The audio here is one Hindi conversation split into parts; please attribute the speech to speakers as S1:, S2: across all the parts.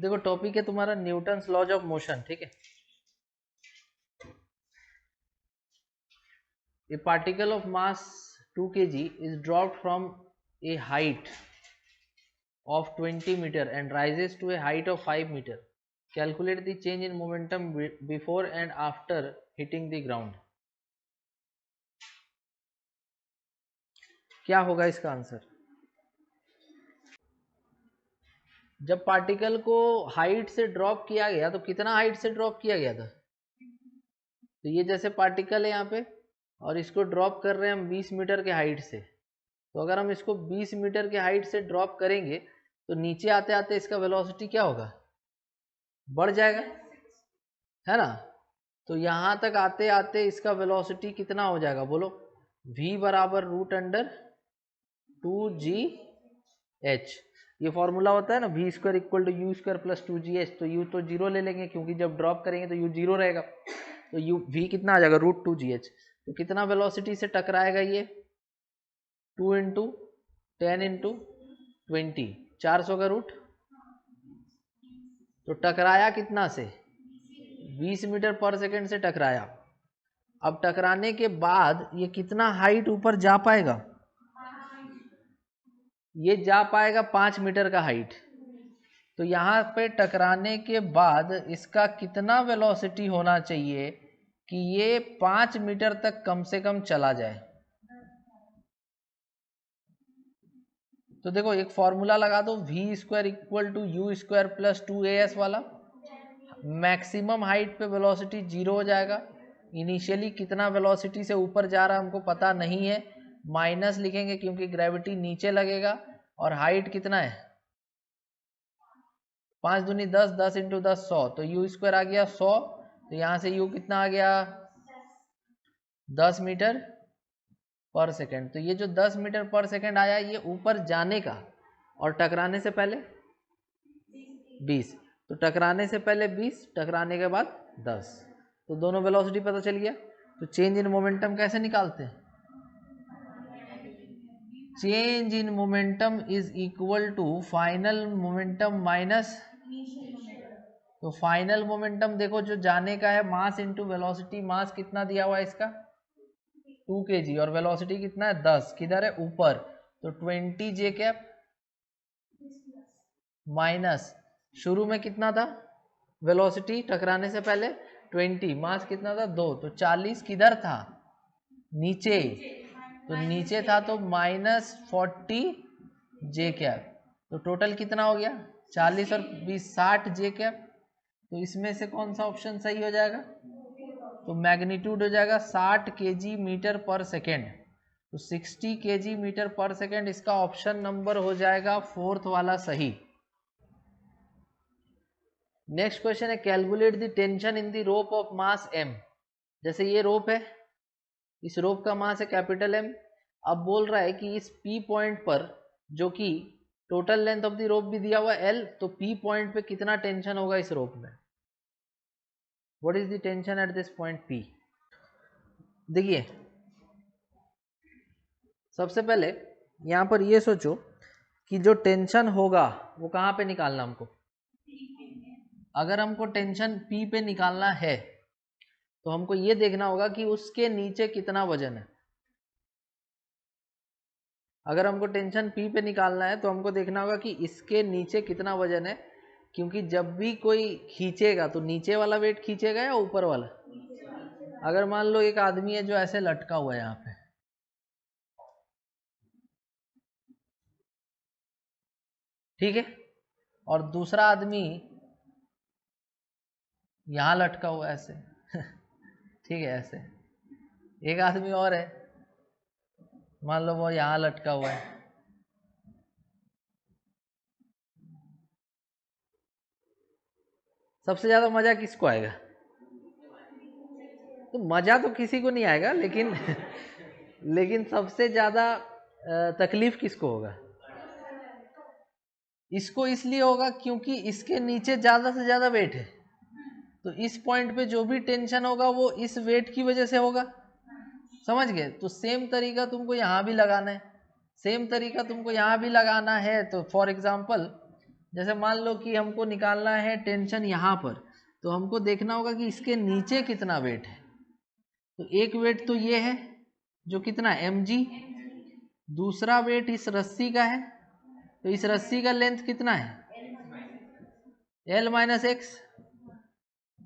S1: देखो टॉपिक है तुम्हारा न्यूटन्स लॉज ऑफ मोशन, ठीक है। ए particle of mass 2 kg is dropped from a height of 20 meter and rises to a height of 5 meter. Calculate the change in momentum before and after hitting the ground. क्या होगा इसका आंसर? जब पार्टिकल को हाइट से ड्रॉप किया गया तो कितना हाइट से ड्रॉप किया गया था? तो ये जैसे पार्टिकल है यहाँ पे और इसको ड्रॉप कर रहे हैं हम 20 मीटर के हाइट से। तो अगर हम इसको 20 मीटर के हाइट से ड्रॉप करेंगे तो नीचे आते आते इसका वेलोसिटी क्या होगा? बढ़ जाएगा, है ना। तो यहाँ तक आते आते इसका वेलोसिटी कितना हो जाएगा बोलो? v बराबर रूट अंडर 2gh। ये फॉर्मूला होता है ना, v square equal to u square plus 2gh। तो u तो जीरो ले लेंगे क्योंकि जब ड्रॉप करेंगे तो u जीरो रहेगा। तो u v कितना आ जाएगा? Root 2gh। तो कितना वेलोसिटी से टकराएगा ये? 2 इंटू 10 इंटू 20, 400 का रूट। तो टकराया कितना से? 20 मीटर पर सेकेंड से टकराया। अब टकराने के बाद ये कितना हाइट ऊपर जा पाएगा? ये जा पाएगा 5 मीटर का हाइट। तो यहाँ पे टकराने के बाद इसका कितना वेलोसिटी होना चाहिए कि ये 5 मीटर तक कम से कम चला जाए? तो देखो एक फॉर्मूला लगा दो, v square equal to u square plus 2as वाला। मैक्सिमम हाइट पे वेलोसिटी जीरो हो जाएगा। इनिशियली कितना वेलोसिटी से ऊपर जा रहा है हमको पता नहीं है, माइनस लिखेंगे क्योंकि ग्रेविटी नीचे लगेगा। और हाइट कितना है? 5 दूनी 10, 10 इंटू 10 100। तो यू स्क्वायर आ गया 100। तो यहाँ से यू कितना आ गया? 10 मीटर पर सेकेंड। तो ये जो 10 मीटर पर सेकेंड आया ये ऊपर जाने का, और टकराने से पहले 20। तो टकराने से पहले 20, टकराने के बाद 10। तो दोनों वेलोसिटी पता चल गया। तो चेंज इन मोमेंटम कैसे निकालते हैं? Change in momentum is equal to final momentum minus. तो फाइनल मोमेंटम देखो जो जाने का है मास इंटू वेलोसिटी। मास कितना दिया हुआ है इसका? 2 kg और वेलोसिटी कितना है? 10। किधर है? ऊपर। तो 20 जे कैप माइनस शुरू में कितना था वेलोसिटी टकराने से पहले? 20। मास कितना था? 2। तो 40 किधर था? नीचे। तो नीचे था तो -40 जे कैप। तो टोटल कितना हो गया? 40 और 20 60 जे कैप। तो इसमें से कौन सा ऑप्शन सही हो जाएगा? तो मैग्नीट्यूड हो जाएगा 60 kg मीटर पर सेकेंड। तो 60 kg मीटर पर सेकेंड इसका ऑप्शन नंबर हो जाएगा 4th वाला सही। नेक्स्ट क्वेश्चन है calculate the tension in the rope of mass m। जैसे ये रोप है, इस रोप का मास है कैपिटल M। अब बोल रहा है कि इस P पॉइंट पर, जो कि total length of the rope भी दिया हुआ है L, तो P पॉइंट पे कितना टेंशन होगा इस रोप में? What is the tension at this point P? देखिए सबसे पहले यहाँ पर ये सोचो कि जो टेंशन होगा वो कहाँ पे निकालना हमको? अगर हमको टेंशन P पे निकालना है तो हमको ये देखना होगा कि उसके नीचे कितना वजन है। अगर हमको टेंशन P पे निकालना है तो हमको देखना होगा कि इसके नीचे कितना वजन है, क्योंकि जब भी कोई खींचेगा तो नीचे वाला वेट खींचेगा या ऊपर वाला? अगर मान लो एक आदमी है जो ऐसे लटका हुआ है यहाँ पे, ठीक है, और दूसरा आदमी यहाँ लटका हुआ है ऐसे ठीक है, ऐसे एक आदमी और है, मान लो वो यहाँ लटका हुआ है। सबसे ज्यादा मजा किसको आएगा? तो मजा तो किसी को नहीं आएगा, लेकिन लेकिन सबसे ज्यादा तकलीफ किसको होगा? इसको इसलिए होगा क्योंकि इसके नीचे ज्यादा से ज्यादा वेट है। तो इस पॉइंट पे जो भी टेंशन होगा वो इस वेट की वजह से होगा। समझ गए? तो सेम तरीका तुमको यहाँ भी लगाना है, सेम तरीका तुमको यहाँ भी लगाना है। तो फॉर एग्जाम्पल जैसे मान लो कि हमको निकालना है टेंशन यहाँ पर, तो हमको देखना होगा कि इसके नीचे कितना वेट है। तो एक वेट तो ये है जो कितना mg, दूसरा वेट इस रस्सी का है, तो इस रस्सी का लेंथ कितना है l माइनस एक्स।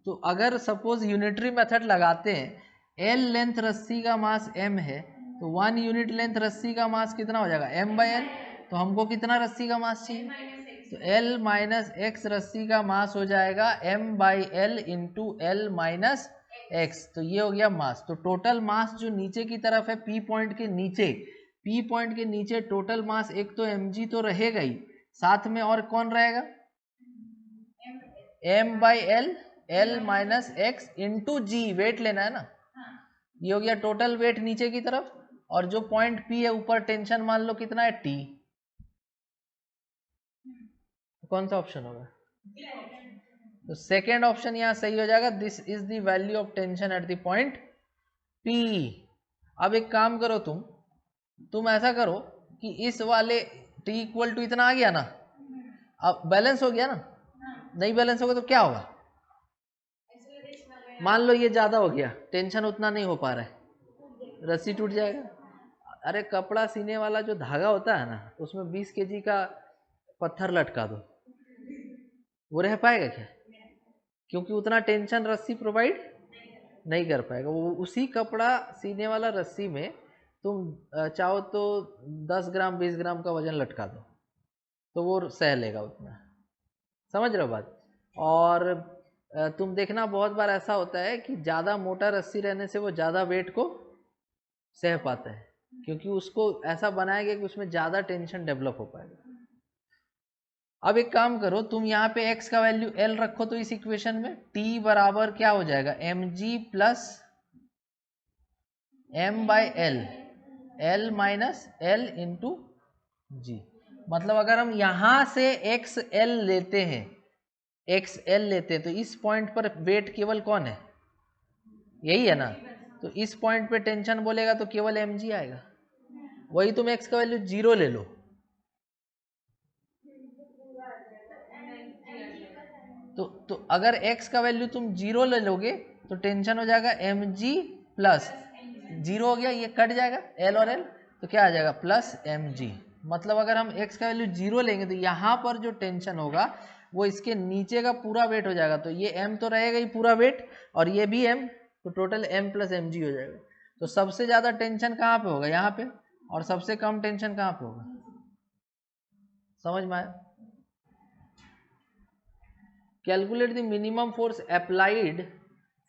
S1: तो अगर सपोज यूनिटरी मेथड लगाते हैं, l लेंथ रस्सी का मास m है, तो 1 यूनिट लेंथ रस्सी का मास कितना हो जाएगा m/l। तो हमको कितना रस्सी का मास चाहिए, तो l माइनस एक्स रस्सी का मास हो जाएगा m/l into l minus x. तो ये हो गया मास। तो टोटल मास जो नीचे की तरफ है P पॉइंट के नीचे, P पॉइंट के नीचे टोटल मास एक तो mg तो रहेगा ही, साथ में और कौन रहेगा m/l, l minus x into g, weight लेना है ना। ये हो गया टोटल वेट नीचे की तरफ, और जो पॉइंट P है ऊपर टेंशन मान लो कितना है T। कौन सा ऑप्शन होगा, तो सेकेंड ऑप्शन यहां सही हो जाएगा। This is the value of tension at the point P। अब एक काम करो, तुम ऐसा करो कि इस वाले T इक्वल टू इतना आ गया ना, अब बैलेंस हो गया ना, नहीं बैलेंस होगा तो क्या होगा, मान लो ये ज्यादा हो गया, टेंशन उतना नहीं हो पा रहा है, रस्सी टूट जाएगा। अरे कपड़ा सीने वाला जो धागा होता है ना, उसमें 20 kg का पत्थर लटका दो, वो रह पाएगा क्या, क्योंकि उतना टेंशन रस्सी प्रोवाइड नहीं कर पाएगा। वो उसी कपड़ा सीने वाला रस्सी में तुम चाहो तो 10 ग्राम 20 ग्राम का वजन लटका दो, तो वो सह लेगा उतना। समझ रहे हो बात। और तुम देखना बहुत बार ऐसा होता है कि ज़्यादा मोटा रस्सी रहने से वो ज़्यादा वेट को सह पाता है, क्योंकि उसको ऐसा बनाया गया कि उसमें ज़्यादा टेंशन डेवलप हो पाएगा। अब एक काम करो, तुम यहाँ पे x का वैल्यू l रखो, तो इस इक्वेशन में t बराबर क्या हो जाएगा mg plus m/l, l minus l into g. मतलब अगर हम यहाँ से xl लेते हैं, xl लेते हैं, तो इस पॉइंट पर वेट केवल कौन है, यही है ना। तो इस पॉइंट पे टेंशन बोलेगा तो केवल mg आएगा। वही तुम x का वैल्यू 0 ले लो, तो अगर x का वैल्यू तुम 0 ले लोगे तो टेंशन हो जाएगा mg प्लस 0 हो गया, ये कट जाएगा l और l, तो क्या आ जाएगा प्लस mg। मतलब अगर हम x का वैल्यू 0 लेंगे तो यहाँ पर जो टेंशन होगा वो इसके नीचे का पूरा वेट हो जाएगा। तो ये m तो रहेगा ही पूरा वेट, और ये भी m, तो टोटल m प्लस mg हो जाएगा। तो सबसे ज़्यादा टेंशन कहाँ पे होगा, यहाँ पे, और सबसे कम टेंशन कहाँ पे होगा। समझ में आया। Calculate the minimum force applied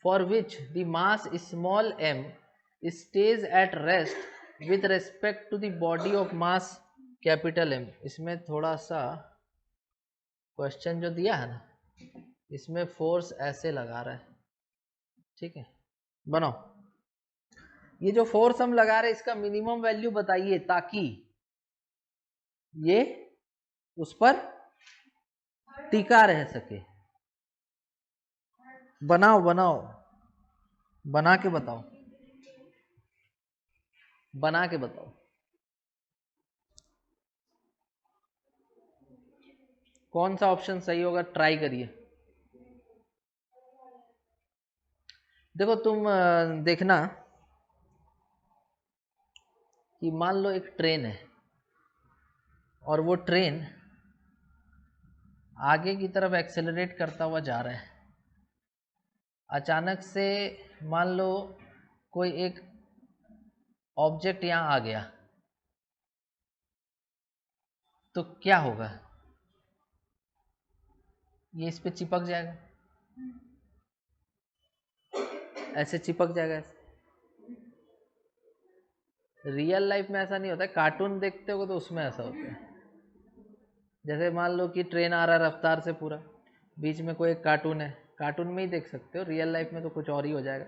S1: for which the mass small m stays at rest with respect to the body of mass capital M। इसमें थोड़ा सा क्वेश्चन जो दिया है ना, इसमें फोर्स ऐसे लगा रहा है, ठीक है, बनाओ। ये जो फोर्स हम लगा रहे हैं इसका मिनिमम वैल्यू बताइए, ताकि ये उस पर टिका रह सके। बनाओ बनाओ, बना के बताओ, बना के बताओ। कौन सा ऑप्शन सही होगा, ट्राई करिए। देखो तुम देखना कि मान लो एक ट्रेन है, और वो ट्रेन आगे की तरफ एक्सेलरेट करता हुआ जा रहा है। अचानक से मान लो कोई एक ऑब्जेक्ट यहाँ आ गया, तो क्या होगा, ये इस पे चिपक जाएगा, ऐसे चिपक जाएगा ऐसे। रियल लाइफ में ऐसा नहीं होता है, कार्टून देखते हो तो उसमें ऐसा होता है। जैसे मान लो कि ट्रेन आ रहा है रफ्तार से पूरा, बीच में कोई एक कार्टून है, कार्टून में ही देख सकते हो, रियल लाइफ में तो कुछ और ही हो जाएगा,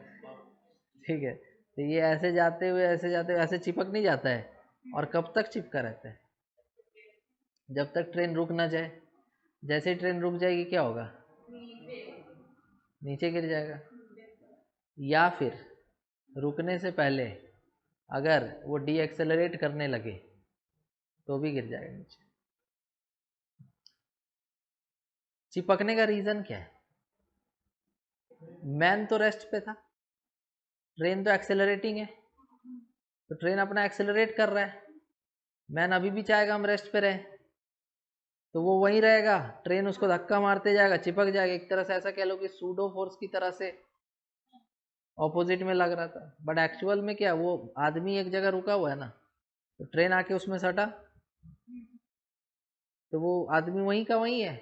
S1: ठीक है। तो ये ऐसे जाते हुए ऐसे जाते हुए ऐसे चिपक नहीं जाता है, और कब तक चिपका रहता है, जब तक ट्रेन रुक ना जाए। जैसे ही ट्रेन रुक जाएगी क्या होगा, नीचे गिर जाएगा, या फिर रुकने से पहले अगर वो डी एक्सेलरेट करने लगे तो भी गिर जाएगा नीचे। चिपकने का रीजन क्या है? मैन तो रेस्ट पे था, ट्रेन तो एक्सेलरेटिंग है, तो ट्रेन अपना एक्सेलरेट कर रहा है, मैन अभी भी चाहेगा हम रेस्ट पे रहे, तो वो वहीं रहेगा, ट्रेन उसको धक्का मारते जाएगा, चिपक जाएगा। एक तरह से ऐसा कह लो कि सूडो फोर्स की तरह से ऑपोजिट में लग रहा था, बट एक्चुअल में क्या, वो आदमी एक जगह रुका हुआ है ना, तो ट्रेन आके उसमें सटा, तो वो आदमी वहीं का वहीं है।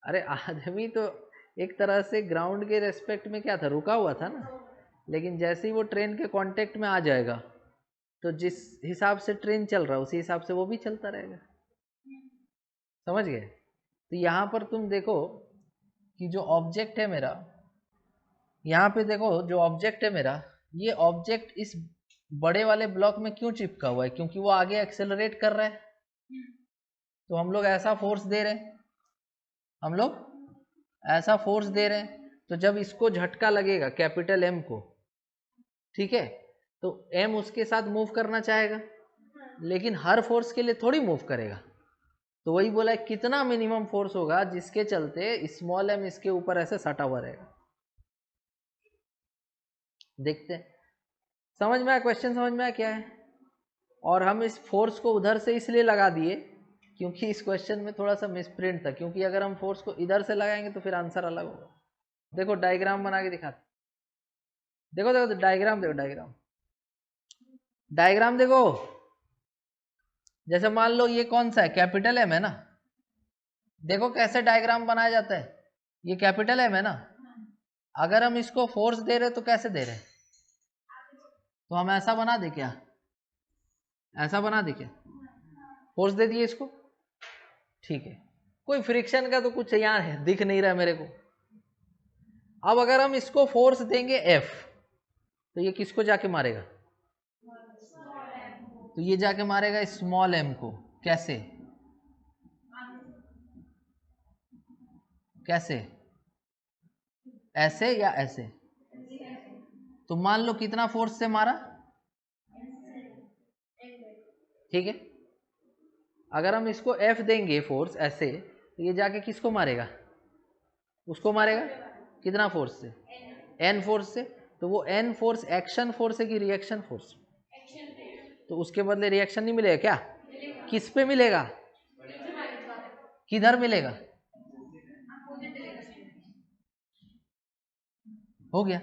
S1: अरे आदमी तो एक तरह से ग्राउंड के रेस्पेक्ट में क्या था, रुका हुआ था ना, लेकिन जैसे ही वो ट्रेन के कांटेक्ट में आ जाएगा, तो जिस हिसाब से ट्रेन चल रहा है उसी हिसाब से वो भी चलता रहेगा। समझ गए? तो यहाँ पर तुम देखो कि जो ऑब्जेक्ट है मेरा, यहाँ पे देखो जो ऑब्जेक्ट है मेरा, ये ऑब्जेक्ट इस बड़े वाले ब्लॉक में क्यों चिपका हुआ है? क्योंकि वो आगे एक्सेलरेट कर रहा है, तो हम लोग ऐसा फोर्स दे रहे हैं, हम लोग ऐसा फोर्स दे रहे हैं, तो जब इसको झटका लगेगा कैपिटल एम को, ठीक है, तो एम उसके साथ मूव करना चाहेगा, लेकिन हर फोर्स के लिए थोड़ी मूव करेगा, तो वही बोला है कितना मिनिमम फोर्स होगा जिसके चलते स्मॉल एम इसके ऊपर ऐसे सटा हुआ रहेगा। देखते हैं, समझ में आया क्वेश्चन? समझ में आया क्या है? और हम इस फोर्स को उधर से इसलिए लगा दिए क्योंकि इस क्वेश्चन में थोड़ा सा मिसप्रिंट था, क्योंकि अगर हम फोर्स को इधर से लगाएंगे तो फिर आंसर अलग होगा। देखो डायग्राम बना के दिखाते, देखो देखो डायग्राम देखो, डायग्राम देखो, जैसे मान लो ये कौन सा है, कैपिटल एम है ना, देखो कैसे डायग्राम बनाया जाता है, ये कैपिटल एम है ना, अगर हम इसको फोर्स दे रहे तो कैसे दे रहे, तो हम ऐसा बना दे क्या, ऐसा बना दे क्या, फोर्स दे दिए इसको, ठीक है, कोई फ्रिक्शन का तो कुछ यहाँ है दिख नहीं रहा मेरे को। अब अगर हम इसको फोर्स देंगे F, तो ये किसको जाके मारेगा, तो ये जाके मारेगा स्मॉल m को। कैसे, कैसे, ऐसे या ऐसे? तो मान लो कितना फोर्स से मारा, ठीक है, अगर हम इसको F देंगे फोर्स ऐसे, तो ये जाके किसको मारेगा, उसको मारेगा, कितना फोर्स से, N फोर्स से। तो वो N फोर्स एक्शन फोर्स है कि रिएक्शन फोर्स, तो उसके बदले रिएक्शन नहीं मिलेगा क्या, किस पे मिलेगा, किधर मिलेगा, हो गया।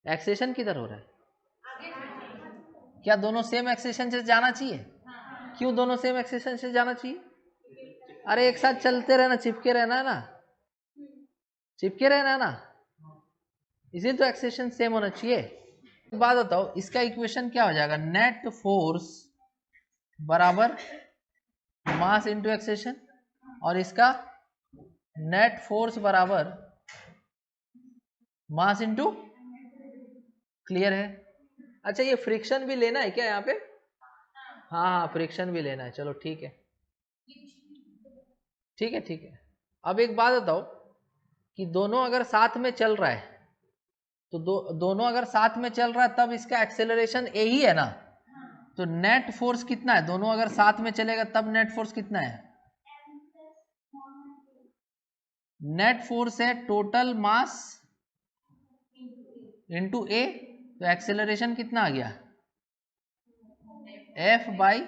S1: एक्सेशन किधर हो रहा है, क्या दोनों सेम एक्सेशन से जाना चाहिए, क्यों दोनों सेम एक्सेशन से जाना चाहिए, अरे एक साथ चलते रहना, चिपके रहना है ना, चिपके रहना है ना, इसीलिए तो एक्सेशन सेम होना चाहिए। बात बताओ इसका इक्वेशन क्या हो जाएगा, नेट फोर्स बराबर मास इंटू एक्सेशन, और इसका नेट फोर्स बराबर मास इंटू, क्लियर है? अच्छा ये फ्रिक्शन भी लेना है क्या यहाँ पे, हाँ हाँ फ्रिक्शन भी लेना है, चलो ठीक है, ठीक है, ठीक है। अब एक बात बताओ कि दोनों अगर साथ में चल रहा है, तो दोनों अगर साथ में चल रहा है तब इसका एक्सेलरेशन ए ही है ना, तो नेट फोर्स कितना है, दोनों अगर साथ में चलेगा तब नेट फोर्स कितना है, नेट फोर्स है टोटल मास इंटू ए, तो एक्सेलरेशन कितना आ गया, F बाई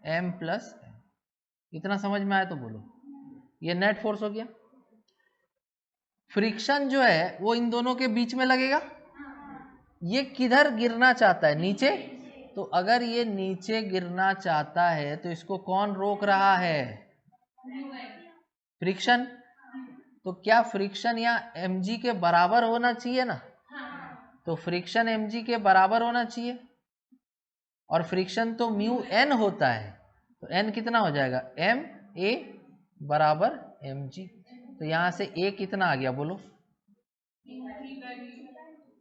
S1: एम प्लस, इतना समझ में आया तो बोलो, ये नेट फोर्स हो गया। फ्रिक्शन जो है वो इन दोनों के बीच में लगेगा, ये किधर गिरना चाहता है, नीचे, तो अगर ये नीचे गिरना चाहता है तो इसको कौन रोक रहा है, फ्रिक्शन। तो क्या फ्रिक्शन यहाँ mg के बराबर होना चाहिए ना, तो फ्रिक्शन mg के बराबर होना चाहिए, और फ्रिक्शन तो म्यू n होता है, तो n कितना हो जाएगा, m a बराबर mg, तो यहां से a कितना आ गया बोलो,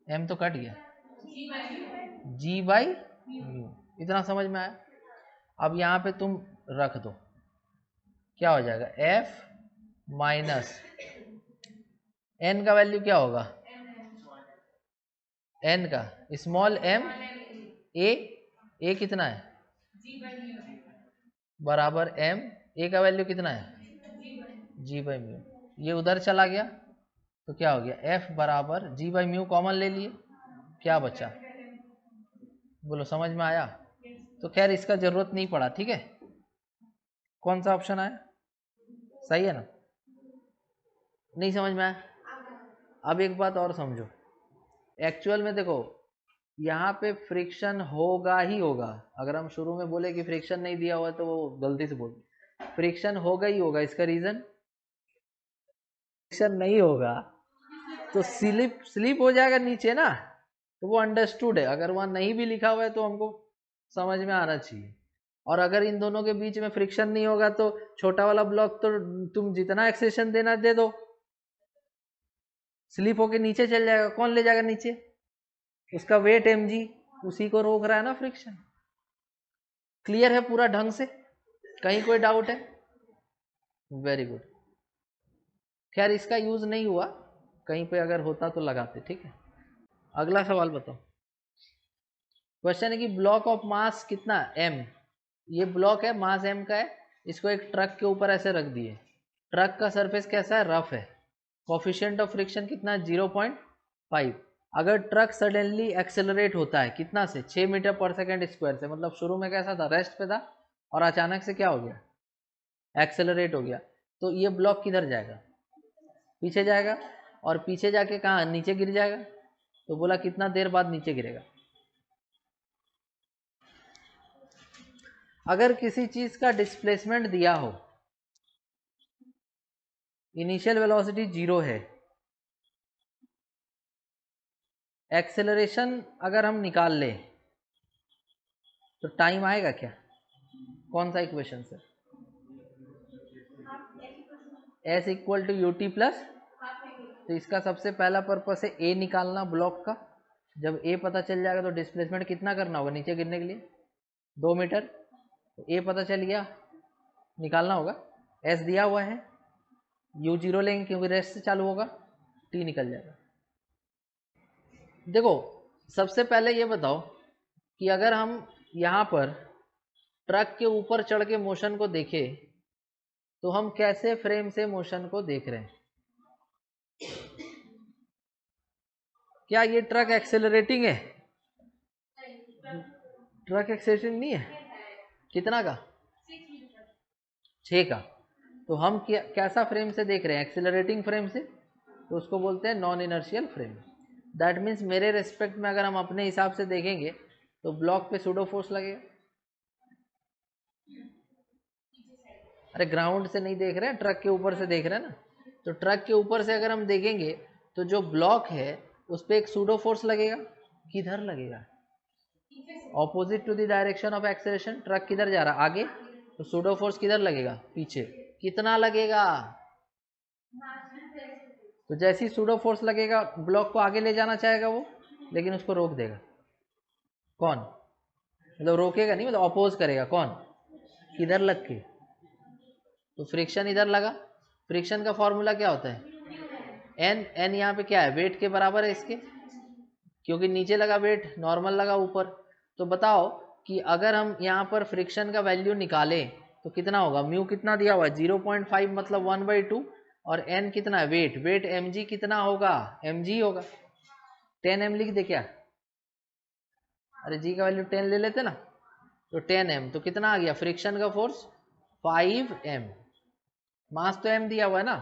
S1: m तो कट गया, g बाई म्यू, इतना समझ में आया। अब यहाँ पे तुम रख दो, क्या हो जाएगा, f माइनस n का वैल्यू क्या होगा, n का स्मॉल m a, a कितना है, बराबर m, a का वैल्यू कितना है g/μ, ये उधर चला गया तो क्या हो गया f बराबर g/μ, कॉमन ले लिए, क्या बचा, बोलो समझ में आया। तो खैर इसका जरूरत नहीं पड़ा, ठीक है। कौन सा ऑप्शन आया, सही है ना, नहीं समझ में आया। अब एक बात और समझो, एक्चुअल में देखो यहाँ पे फ्रिक्शन होगा ही होगा, अगर हम शुरू में बोले कि फ्रिक्शन नहीं दिया हुआ तो वो गलती से बोल, फ्रिक्शन होगा ही होगा। इसका रीजन, फ्रिक्शन नहीं होगा तो स्लिप हो जाएगा नीचे ना, तो वो अंडरस्टूड है। अगर वहां नहीं भी लिखा हुआ है तो हमको समझ में आना चाहिए। और अगर इन दोनों के बीच में फ्रिक्शन नहीं होगा तो छोटा वाला ब्लॉक तो तुम जितना एक्सेशन देना दे दो, स्लिप होके नीचे चल जाएगा। कौन ले जाएगा नीचे, उसका वेट mg, उसी को रोक रहा है ना फ्रिक्शन। क्लियर है पूरा ढंग से, कहीं कोई डाउट है, वेरी गुड। खैर इसका यूज नहीं हुआ, कहीं पे अगर होता तो लगाते, ठीक है। अगला सवाल बताओ। क्वेश्चन है कि ब्लॉक ऑफ मास कितना m, ये ब्लॉक है, मास m का है, इसको एक ट्रक के ऊपर ऐसे रख दिए। ट्रक का सरफेस कैसा है, रफ है, कोफिशिएंट ऑफ फ्रिक्शन कितना 0.5। अगर ट्रक सडनली एक्सेलरेट होता है कितना से, 6 मीटर पर सेकेंड स्क्वायर से, मतलब शुरू में कैसा था, रेस्ट पे था, और अचानक से क्या हो गया, एक्सेलरेट हो गया, तो ये ब्लॉक किधर जाएगा, पीछे जाएगा। और पीछे जाके कहाँ, नीचे गिर जाएगा। तो बोला कितना देर बाद नीचे गिरेगा। अगर किसी चीज का डिस्प्लेसमेंट दिया हो, इनिशियल वेलोसिटी 0 है, एक्सेलरेशन अगर हम निकाल ले तो टाइम आएगा क्या, कौन सा इक्वेशन से, s equal to ut plus, तो इसका सबसे पहला पर्पस है a निकालना ब्लॉक का। जब a पता चल जाएगा तो डिस्प्लेसमेंट कितना करना होगा नीचे गिरने के लिए, 2 मीटर। तो a पता चल गया, निकालना होगा, s दिया हुआ है, u0 लेंगे क्योंकि रेस्ट से चालू होगा, t निकल जाएगा। देखो सबसे पहले ये बताओ कि अगर हम यहाँ पर ट्रक के ऊपर चढ़ के मोशन को देखें तो हम कैसे फ्रेम से मोशन को देख रहे हैं। क्या ये ट्रक एक्सेलरेटिंग है, ट्रक एक्सेलरेटिंग नहीं है, कितना का, 6 का। तो हम कैसा फ्रेम से देख रहे हैं, एक्सेलरेटिंग फ्रेम से, तो उसको बोलते हैं non inertial frame. That means मेरे रेस्पेक्ट में अगर हम अपने हिसाब से देखेंगे तो ब्लॉक पे सूडो फोर्स लगेगा। अरे ग्राउंड से नहीं देख रहे हैं, ट्रक के ऊपर से देख रहे हैं ना, तो ट्रक के ऊपर से अगर हम देखेंगे तो जो ब्लॉक है उस पर एक सूडो फोर्स लगेगा, किधर लगेगा, opposite to the direction of acceleration. Truck किधर जा रहा है, आगे, तो सूडो फोर्स किधर लगेगा, पीछे। कितना लगेगा, तो जैसी सूडो फोर्स लगेगा ब्लॉक को आगे ले जाना चाहेगा वो, लेकिन उसको रोक देगा कौन, मतलब रोकेगा नहीं, मतलब अपोज करेगा कौन, किधर लग के, तो फ्रिक्शन इधर लगा। फ्रिक्शन का फॉर्मूला क्या होता है, एन, एन यहाँ पे क्या है, वेट के बराबर है इसके, क्योंकि नीचे लगा वेट, नॉर्मल लगा ऊपर। तो बताओ कि अगर हम यहाँ पर फ्रिक्शन का वैल्यू निकालें तो कितना होगा, म्यू कितना दिया हुआ है 0.5, मतलब 1/2, और एन कितना है, वेट, वेट mg कितना होगा, mg होगा, 10m लिख दे क्या, अरे जी का वैल्यू 10 ले लेते ना, तो 10m, तो कितना आ गया फ्रिक्शन का फोर्स 5m, मास तो m दिया हुआ है ना।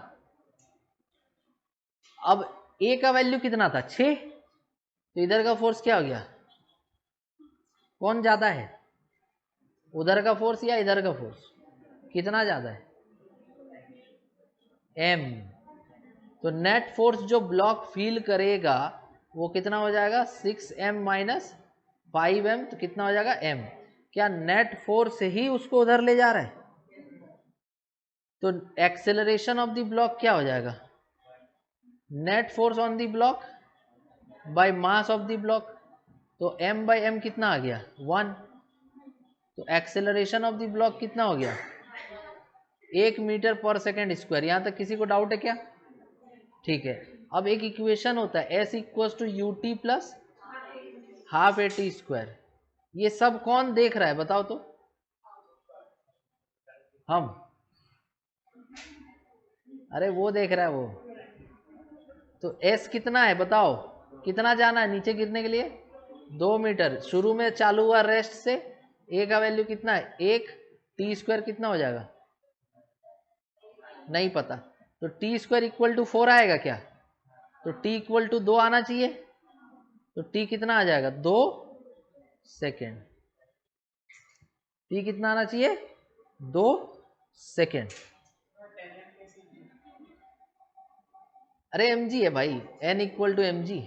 S1: अब a का वैल्यू कितना था 6, तो इधर का फोर्स क्या हो गया, कौन ज्यादा है, उधर का फोर्स या इधर का फोर्स, कितना ज्यादा है, m। तो नेट फोर्स जो ब्लॉक फील करेगा वो कितना हो जाएगा 6m माइनस 5m, तो कितना हो जाएगा m। क्या नेट फोर्स ही उसको उधर ले जा रहा है, तो एक्सेलरेशन ऑफ द ब्लॉक क्या हो जाएगा, net force on the block by mass of the block, तो m बाय m कितना आ गया 1, तो एक्सेलरेशन ऑफ द ब्लॉक कितना हो गया 1 मीटर पर सेकेंड स्क्वायर। यहां तक किसी को डाउट है क्या, ठीक है। अब एक इक्वेशन होता है s equals to ut plus half at square, ये सब कौन देख रहा है बताओ तो, हम, अरे वो देख रहा है वो। तो एस कितना है बताओ, कितना जाना है नीचे गिरने के लिए? 2 मीटर। शुरू में चालू हुआ रेस्ट से, ए का वैल्यू कितना है 1, टी स्क्वायर कितना हो जाएगा नहीं पता, तो टी स्क्वायर इक्वल टू 4 आएगा क्या? तो टी इक्वल टू 2 आना चाहिए, तो टी कितना आ जाएगा 2 सेकेंड। टी कितना आना चाहिए 2 सेकेंड। अरे एम जी है भाई, N equal to M G.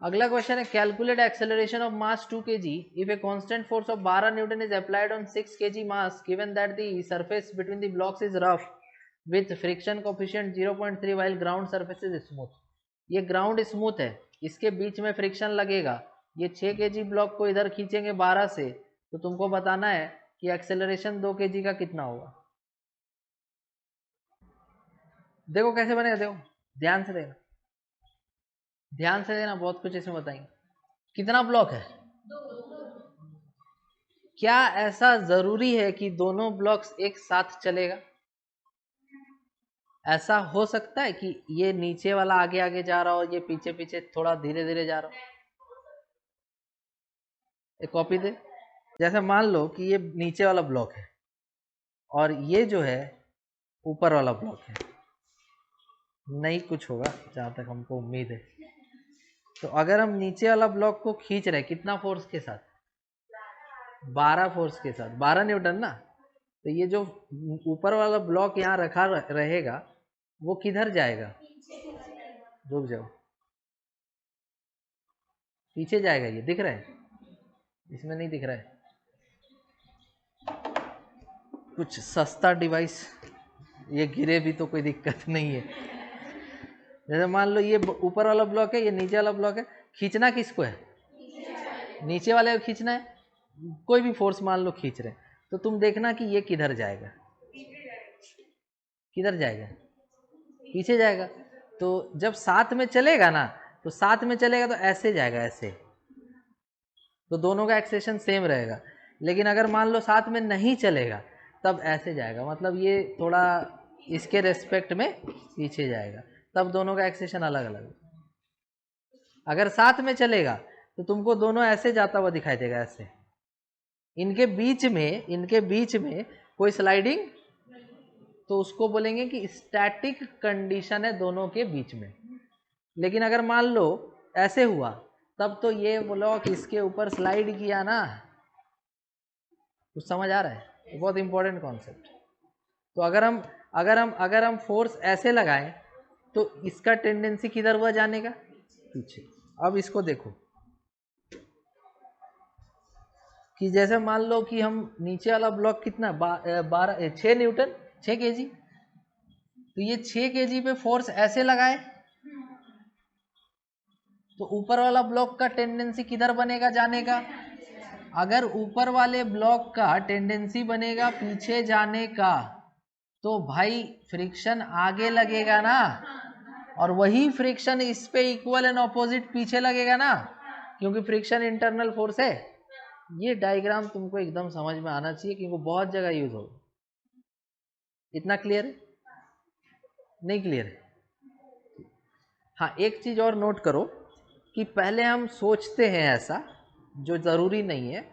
S1: अगला क्वेश्चन है calculate acceleration of mass 2 kg if a constant force of 12 newton is applied on 6 kg mass given that the surface between the blocks is rough with friction coefficient 0.3 while ground surface is smooth. ये ग्राउंड स्मूथ है, इसके बीच में फ्रिक्शन लगेगा। ये 6 kg ब्लॉक को इधर खींचेंगे 12 से, तो तुमको बताना है कि एक्सेलरेशन 2 kg का कितना होगा। देखो कैसे बनेगा, देखो ध्यान से देखना, ध्यान से देना, बहुत कुछ इसमें बताएंगे। कितना ब्लॉक है? क्या ऐसा जरूरी है कि दोनों ब्लॉक्स एक साथ चलेगा? ऐसा हो सकता है कि ये नीचे वाला आगे आगे जा रहा हो, ये पीछे पीछे थोड़ा धीरे धीरे जा रहा हो? एक कॉपी दे। जैसे मान लो कि ये नीचे वाला ब्लॉक है और ये जो है ऊपर वाला ब्लॉक है, नहीं कुछ होगा जहां तक हमको उम्मीद है। तो अगर हम नीचे वाला ब्लॉक को खींच रहे हैं कितना फोर्स के साथ? 12 फोर्स के साथ, 12 न्यूटन ना। तो ये जो ऊपर वाला ब्लॉक यहाँ रखा रहेगा वो किधर जाएगा? रुक जाओ, पीछे जाएगा। ये दिख रहा है? इसमें नहीं दिख रहा है। कुछ सस्ता डिवाइस, ये गिरे भी तो कोई दिक्कत नहीं है। जैसे मान लो ये ऊपर वाला ब्लॉक है, ये नीचे वाला ब्लॉक है, खींचना किसको है? नीचे वाले को खींचना है। कोई भी फोर्स मान लो खींच रहे हैं, तो तुम देखना कि ये किधर जाएगा, किधर जाएगा? पीछे जाएगा। तो जब साथ में चलेगा ना, तो साथ में चलेगा तो ऐसे जाएगा, ऐसे, तो दोनों का एक्सेशन सेम रहेगा। लेकिन अगर मान लो साथ में नहीं चलेगा तब ऐसे जाएगा, मतलब ये थोड़ा इसके रेस्पेक्ट में पीछे जाएगा, तब दोनों का एक्सेशन अलग अलग। अगर साथ में चलेगा तो तुमको दोनों ऐसे जाता हुआ दिखाई देगा, ऐसे। इनके बीच में कोई स्लाइडिंग, तो उसको बोलेंगे कि स्टैटिक कंडीशन है दोनों के बीच में। लेकिन अगर मान लो ऐसे हुआ, तब तो ये ब्लॉक इसके ऊपर स्लाइड किया ना। कुछ समझ आ रहा है? बहुत इंपॉर्टेंट कॉन्सेप्ट। तो अगर हम फोर्स ऐसे लगाएं तो इसका टेंडेंसी किधर हुआ जाने का? पीछे। अब इसको देखो कि जैसे मान लो कि हम नीचे वाला ब्लॉक कितना 6 न्यूटन, 6 kg, तो ये 6 kg पे फोर्स ऐसे लगाए तो ऊपर वाला ब्लॉक का टेंडेंसी किधर बनेगा जाने का? अगर ऊपर वाले ब्लॉक का टेंडेंसी बनेगा पीछे जाने का, तो भाई फ्रिक्शन आगे लगेगा ना, और वही फ्रिक्शन इस पे इक्वल एंड ऑपोजिट पीछे लगेगा ना, क्योंकि फ्रिक्शन इंटरनल फोर्स है। ये डायग्राम तुमको एकदम समझ में आना चाहिए क्योंकि बहुत जगह यूज हो। इतना क्लियर है? नहीं क्लियर है? हाँ, एक चीज और नोट करो कि पहले हम सोचते हैं ऐसा, जो जरूरी नहीं है।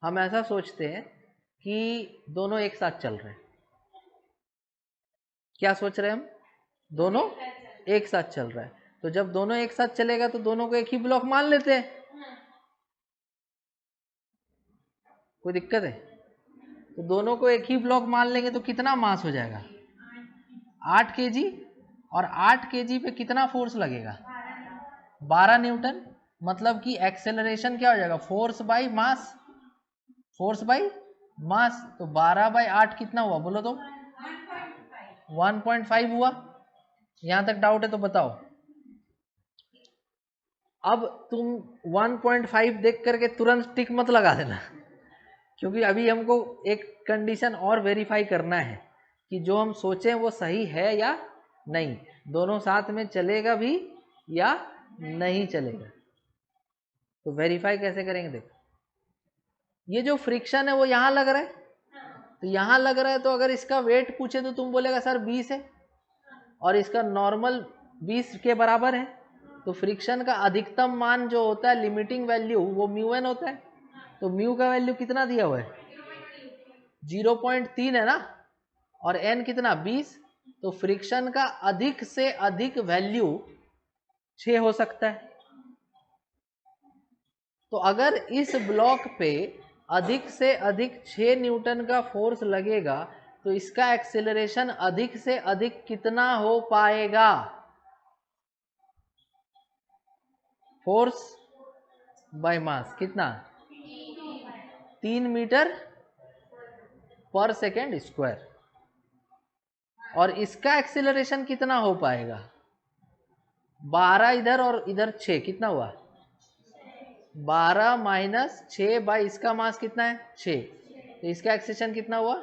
S1: हम ऐसा सोचते हैं कि दोनों एक साथ चल रहे हैं। क्या सोच रहे हैं हम? दोनों एक साथ चल रहा है। तो जब दोनों एक साथ चलेगा तो दोनों को एक ही ब्लॉक मान लेते हैं। कोई दिक्कत है? तो दोनों को एक ही ब्लॉक मान लेंगे तो कितना मास हो जाएगा? 8 kg। और 8 kg पे कितना फोर्स लगेगा? 12 न्यूटन। मतलब कि एक्सेलरेशन क्या हो जाएगा? Force by mass, force by mass. तो 12/8 कितना हुआ बोलो तो? 1.5 हुआ। यहां तक डाउट है तो बताओ। अब तुम 1.5 देख करके तुरंत टिक मत लगा देना, क्योंकि अभी हमको एक कंडीशन और वेरीफाई करना है कि जो हम सोचें वो सही है या नहीं, दोनों साथ में चलेगा भी या नहीं चलेगा। तो वेरीफाई कैसे करेंगे? देखो, ये जो फ्रिक्शन है वो यहाँ लग रहा है, तो यहाँ लग रहा है, तो अगर इसका वेट पूछे तो तुम बोलेगा सर 20 है, और इसका नॉर्मल 20 के बराबर है, तो फ्रिक्शन का अधिकतम मान जो होता है लिमिटिंग वैल्यू वो म्यू एन होता है। तो म्यू का वैल्यू कितना दिया हुआ है? 0.3 है ना, और एन कितना? 20। तो फ्रिक्शन का अधिक से अधिक वैल्यू 6 हो सकता है। तो अगर इस ब्लॉक पे अधिक से अधिक 6 न्यूटन का फोर्स लगेगा तो इसका एक्सेलरेशन अधिक से अधिक कितना हो पाएगा? फोर्स बाय मास कितना? 3 मीटर पर सेकेंड स्क्वायर। और इसका एक्सेलरेशन कितना हो पाएगा? 12 इधर और इधर 6, कितना हुआ? 12 माइनस 6 बाई इसका मास कितना है? 6। तो इसका एक्सेलरेशन कितना हुआ?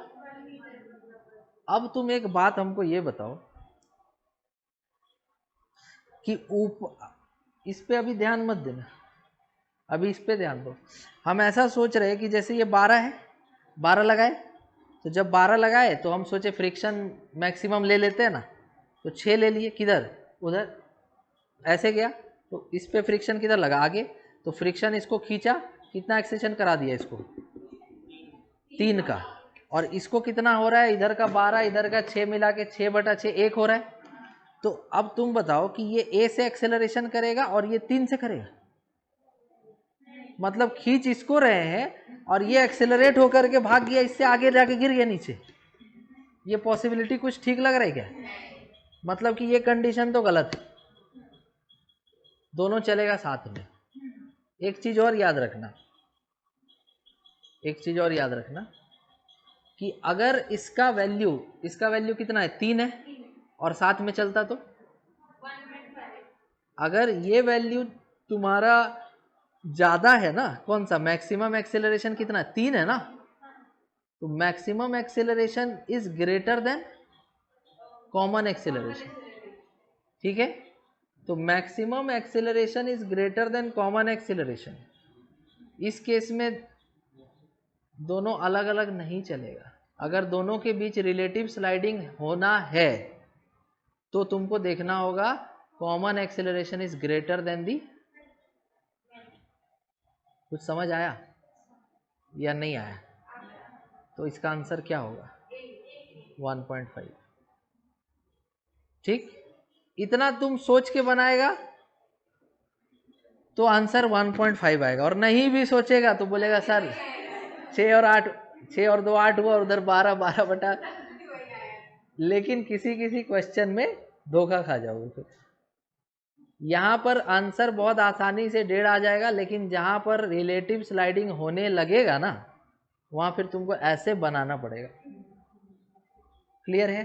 S1: अब तुम एक बात हमको ये बताओ कि इस पे अभी ध्यान मत देना, अभी इस पे ध्यान दो। हम ऐसा सोच रहे हैं कि जैसे ये 12 है, 12 लगाए, तो जब 12 लगाए तो हम सोचे फ्रिक्शन मैक्सिमम ले लेते हैं ना, तो 6 ले लिए, किधर? उधर ऐसे गया, तो इस पे फ्रिक्शन किधर लगा? आगे। तो फ्रिक्शन इसको खींचा, कितना एक्सेशन करा दिया इसको? 3 का। और इसको कितना हो रहा है? इधर का 12 इधर का 6 मिला के 6/6 1 हो रहा है। तो अब तुम बताओ कि ये ए से एक्सेलरेशन करेगा और ये 3 से करेगा, मतलब खींच इसको रहे हैं और ये एक्सेलरेट होकर के भाग गया, इससे आगे जाके गिर गया नीचे। ये पॉसिबिलिटी कुछ ठीक लग रहा है क्या? मतलब कि ये कंडीशन तो गलत है, दोनों चलेगा साथ में। एक चीज और याद रखना, एक चीज और याद रखना कि अगर इसका वैल्यू कितना है? 3 है, और साथ में चलता तो अगर ये वैल्यू तुम्हारा ज्यादा है ना, कौन सा? मैक्सिमम एक्सेलरेशन कितना है? 3 है ना, तो maximum acceleration is greater then common acceleration. ठीक है, तो maximum acceleration is greater then common acceleration. इस केस में दोनों अलग अलग नहीं चलेगा। अगर दोनों के बीच रिलेटिव स्लाइडिंग होना है तो तुमको देखना होगा common acceleration is greater than the. कुछ समझ आया या नहीं आया? तो इसका आंसर क्या होगा? 1.5। ठीक, इतना तुम सोच के बनाएगा तो आंसर 1.5 आएगा, और नहीं भी सोचेगा तो बोलेगा सर 6 और 8, 6 और 2 8 हुआ, उधर 12 12 बटा। लेकिन किसी किसी क्वेश्चन में धोखा खा जाओगे। फिर यहाँ पर आंसर बहुत आसानी से 1.5 आ जाएगा, लेकिन जहाँ पर रिलेटिव स्लाइडिंग होने लगेगा ना, वहाँ फिर तुमको ऐसे बनाना पड़ेगा। क्लियर है?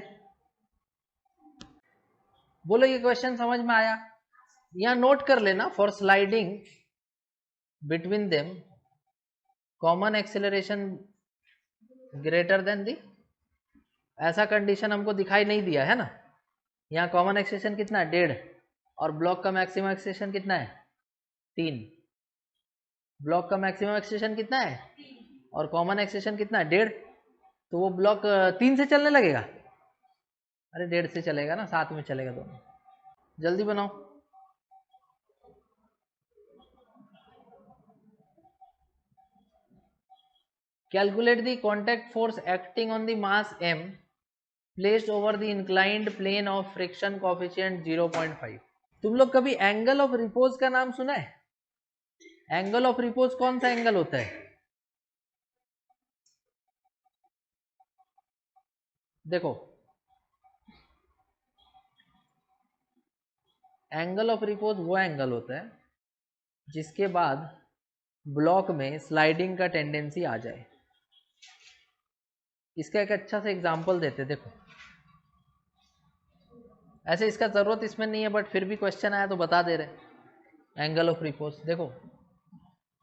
S1: बोलो ये क्वेश्चन समझ में आया? यहाँ नोट कर लेना, for sliding between them common acceleration greater than the. ऐसा कंडीशन हमको दिखाई नहीं दिया है ना। यहाँ कॉमन एक्सेलरेशन कितना है? 1.5, और ब्लॉक का मैक्सिमम एक्सेलरेशन कितना है? 3। ब्लॉक का मैक्सिमम एक्सेलरेशन कितना है और कॉमन एक्सेलरेशन कितना है? 1.5। तो वो ब्लॉक 3 से चलने लगेगा? अरे 1.5 से चलेगा ना, साथ में चलेगा दोनों। जल्दी बनाओ। Calculate the contact force acting on the mass m placed over the inclined plane of friction coefficient 0.5। तुम लोग कभी एंगल ऑफ रिपोज का नाम सुना है? एंगल ऑफ रिपोज कौन सा एंगल होता है? देखो, एंगल ऑफ रिपोज वो एंगल होता है जिसके बाद ब्लॉक में स्लाइडिंग का टेंडेंसी आ जाए। इसका एक अच्छा सा एग्जांपल देते, देखो ऐसे इसका जरूरत इसमें नहीं है, बट फिर भी क्वेश्चन आया तो बता दे रहे। एंगल ऑफ रिपोज देखो,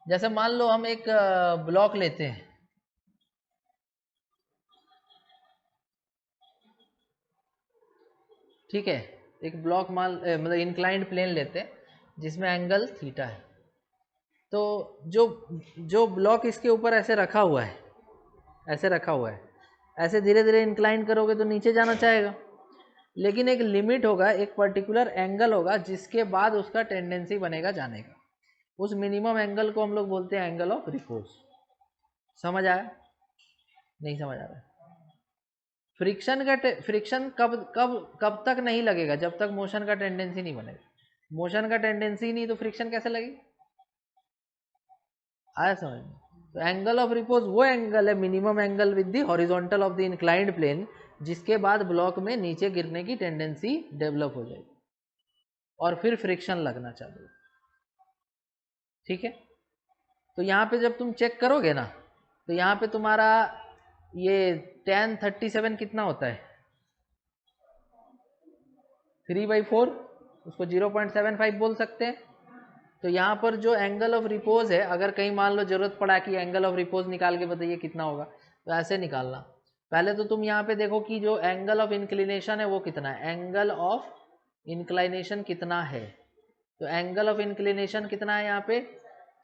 S1: जैसे मान लो हम एक ब्लॉक लेते हैं, ठीक है, एक ब्लॉक मतलब इंक्लाइंड प्लेन लेते हैं, जिसमें एंगल थीटा है। तो जो जो ब्लॉक इसके ऊपर ऐसे रखा हुआ है, ऐसे रखा हुआ है, ऐसे धीरे धीरे इंक्लाइन करोगे तो नीचे जाना चाहेगा, लेकिन एक लिमिट होगा, एक पर्टिकुलर एंगल होगा जिसके बाद उसका टेंडेंसी बनेगा जाने का। उस मिनिमम एंगल को हम लोग बोलते हैं एंगल ऑफ रिपोज। समझ आया? नहीं समझ आ रहा? फ्रिक्शन कब कब कब तक नहीं लगेगा? जब तक मोशन का टेंडेंसी नहीं बनेगा। मोशन का टेंडेंसी नहीं तो फ्रिक्शन कैसे लगेगी? आया समझ में? तो एंगल ऑफ रिपोज वो एंगल है, minimum angle with the horizontal of the inclined plane, जिसके बाद ब्लॉक में नीचे गिरने की टेंडेंसी डेवलप हो जाएगी और फिर फ्रिक्शन लगना चालू। ठीक है? तो यहाँ पे जब तुम चेक करोगे ना, तो यहाँ पे तुम्हारा ये tan 37 कितना होता है? 3/4, उसको 0.75 बोल सकते हैं। तो यहाँ पर जो एंगल ऑफ रिपोज है, अगर कहीं मान लो जरूरत पड़ा कि एंगल ऑफ रिपोज निकाल के बताइए कितना होगा, तो ऐसे निकालना। पहले तो तुम यहाँ पे देखो कि जो एंगल ऑफ इंक्लिनेशन है वो कितना है, एंगल ऑफ इंक्लाइनेशन कितना है। तो एंगल ऑफ इंक्लिनेशन कितना है यहाँ पे?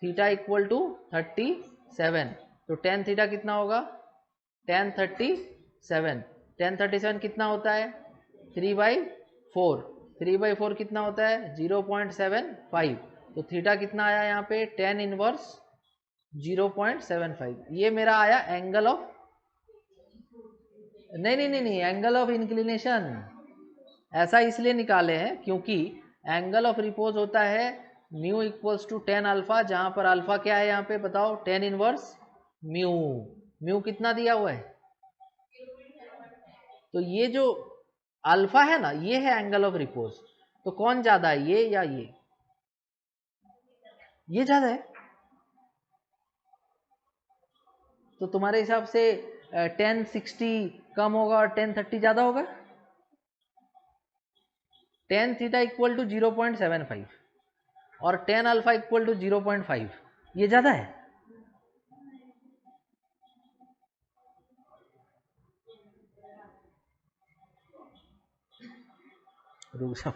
S1: Theta equal to 37। तो tan थीटा कितना होगा? tan 37। tan 37 कितना होता है? 3/4। 3/4 कितना होता है? 0.75। तो थीटा कितना आया यहाँ पे? tan inverse 0.75। ये मेरा आया एंगल ऑफ, नहीं नहीं नहीं नहीं, एंगल ऑफ इंक्लिनेशन। ऐसा इसलिए निकाले हैं क्योंकि एंगल ऑफ रिपोज होता है mu equals to tan alpha, जहां पर अल्फा क्या है यहाँ पे बताओ? tan inverse mu. म्यू कितना दिया हुआ है? तो ये जो अल्फा है ना, ये है एंगल ऑफ रिपोज। तो कौन ज्यादा है, ये या ये? ये ज्यादा है। तो तुम्हारे हिसाब से tan 60 कम होगा और tan 30 ज्यादा होगा? tan थीटा इक्वल टू 0.75 और tan अल्फा इक्वल टू 0.5, ये ज्यादा है। रुक जाओ,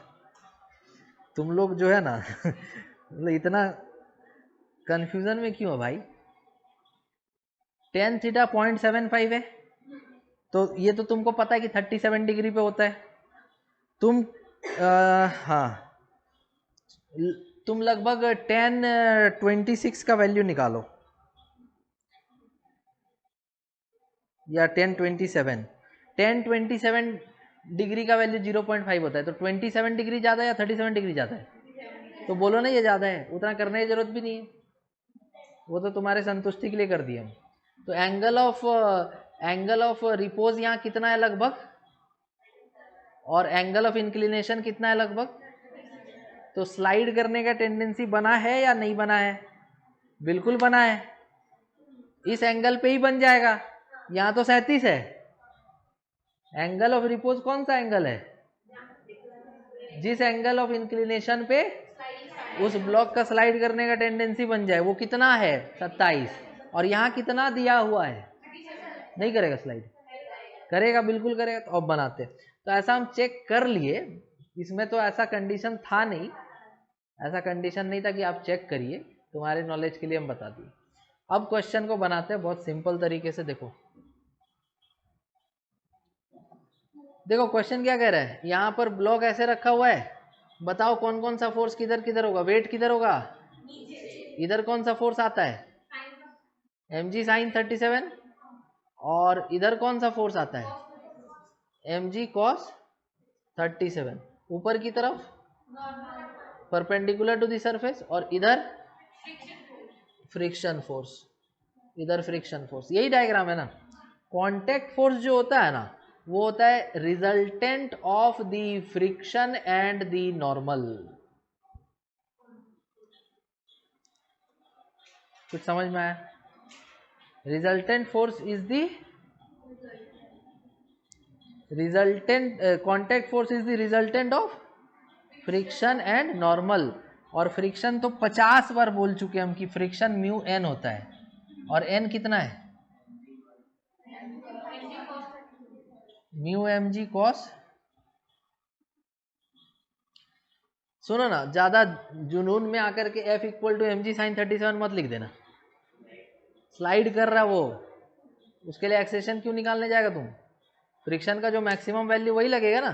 S1: तुम लोग जो है ना मतलब इतना कंफ्यूजन में क्यों है भाई? tan थीटा 0.75 है, तो ये तो तुमको पता है कि 37 डिग्री पे होता है। तुम हाँ, तुम लगभग tan 26 का वैल्यू निकालो या tan 27। tan 27 डिग्री का वैल्यू 0.5 होता है, तो 27 डिग्री ज़्यादा है या 37 डिग्री ज़्यादा है? तो बोलो ना ये ज़्यादा है, उतना करने की जरूरत भी नहीं है, वो तो तुम्हारे संतुष्टि के लिए कर दिया हम। तो एंगल ऑफ रिपोज यहाँ कितना है लगभग, और एंगल ऑफ इंक्लिनेशन कितना है लगभग? तो स्लाइड करने का टेंडेंसी बना है या नहीं बना है? बिल्कुल बना है, इस एंगल पे ही बन जाएगा। यहाँ तो 37 है। एंगल ऑफ रिपोज कौन सा एंगल है? जिस एंगल ऑफ इंक्लिनेशन पे उस ब्लॉक का स्लाइड करने का टेंडेंसी बन जाए, वो कितना है? 27। और यहाँ कितना दिया हुआ है? नहीं करेगा स्लाइड? करेगा, बिल्कुल करेगा। तो अब बनाते, तो ऐसा हम चेक कर लिए। इसमें तो ऐसा कंडीशन था नहीं, ऐसा कंडीशन नहीं था कि आप चेक करिए, तुम्हारे नॉलेज के लिए हम बता दिए। अब क्वेश्चन को बनाते हैं बहुत सिंपल तरीके से। देखो देखो क्वेश्चन क्या कह रहा है, यहाँ पर ब्लॉक ऐसे रखा हुआ है, बताओ कौन कौन सा फोर्स किधर किधर होगा? वेट किधर होगा? इधर कौन सा फोर्स आता है? mg sin 37। और इधर कौन सा फोर्स आता है? mg cos 37। ऊपर की तरफ परपेंडिकुलर टू द सरफेस, और इधर फ्रिक्शन फोर्स, इधर फ्रिक्शन फोर्स। यही डायग्राम है ना। कांटेक्ट फोर्स जो होता है ना, वो होता है resultant of the friction and the normal. कुछ समझ में आया? Resultant force is the resultant, contact force is the resultant of friction and normal. और फ्रिक्शन तो 50 बार बोल चुके हम कि फ्रिक्शन म्यू एन होता है, और एन कितना है? म्यू एम जी कॉस सुनो ना, ज्यादा जुनून में आकर के F equal to mg sin 37 मत लिख देना, स्लाइड कर रहा वो, उसके लिए एक्सेशन क्यों निकालने जाएगा तुम? फ्रिक्शन का जो मैक्सिमम वैल्यू वही लगेगा ना।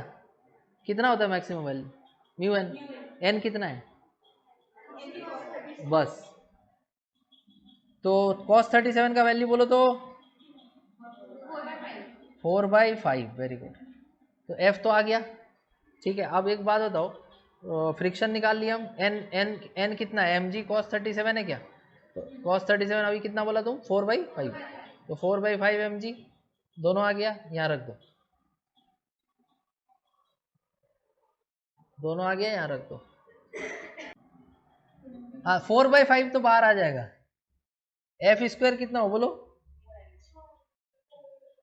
S1: कितना होता है maximum value? Mu N, N कितना है बस। तो cos 37 का वैल्यू बोलो तो 4/5। वेरी गुड, तो F तो आ गया। ठीक है, अब एक बात बताओ, फ्रिक्शन निकाल लिया हम, एन एन एन कितना है? mg cos 37 है क्या? तो cos 37 अभी कितना बोला तुम? 4/5, तो 4/5 mg दोनों आ गया, यहाँ रख दो, दोनों आ गया, यहाँ रख दो। हाँ 4/5 तो बाहर आ जाएगा, एफ स्क्वायर कितना हो बोलो,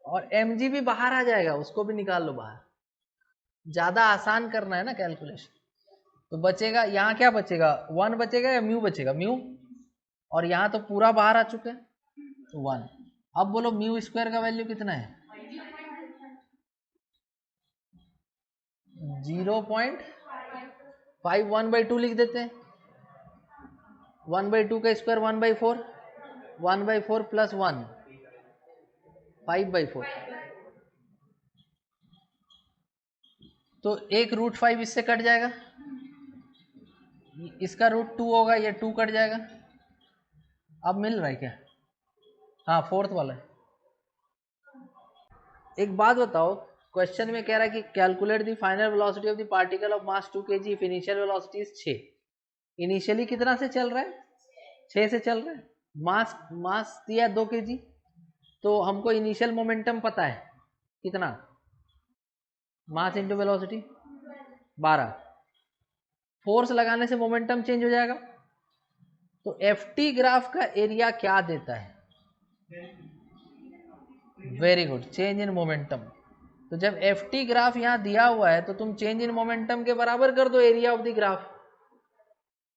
S1: और mg भी बाहर आ जाएगा, उसको भी निकाल लो बाहर। ज्यादा आसान करना है ना कैलकुलेशन। तो बचेगा यहाँ, क्या बचेगा? 1 बचेगा या म्यू बचेगा? म्यू, और यहाँ तो पूरा बाहर आ चुका है, तो 1। अब बोलो म्यू स्क्वायर का वैल्यू कितना है? 0.5, 1/2 लिख देते हैं। 1/2 का स्क्वायर 1/4, 1/4 प्लस 1 5/4, तो एक √5 इससे कट जाएगा, इसका √2 होगा, ये 2 कट जाएगा। अब मिल रहा है क्या? हाँ फोर्थ वाला है। एक बात बताओ, क्वेश्चन में कह रहा है कि calculate the final velocity of the particle of mass 2 kg if initial velocity is 6। Initially कितना से चल रहा है? 6 से चल रहा है। मास मास दिया 2 kg, तो हमको इनिशियल मोमेंटम पता है कितना? Mass into velocity 12। फोर्स लगाने से मोमेंटम चेंज हो जाएगा, तो एफटी ग्राफ का एरिया क्या देता है? Very good, change in momentum. तो जब एफटी ग्राफ यहां दिया हुआ है, तो तुम चेंज इन मोमेंटम के बराबर कर दो area of the graph.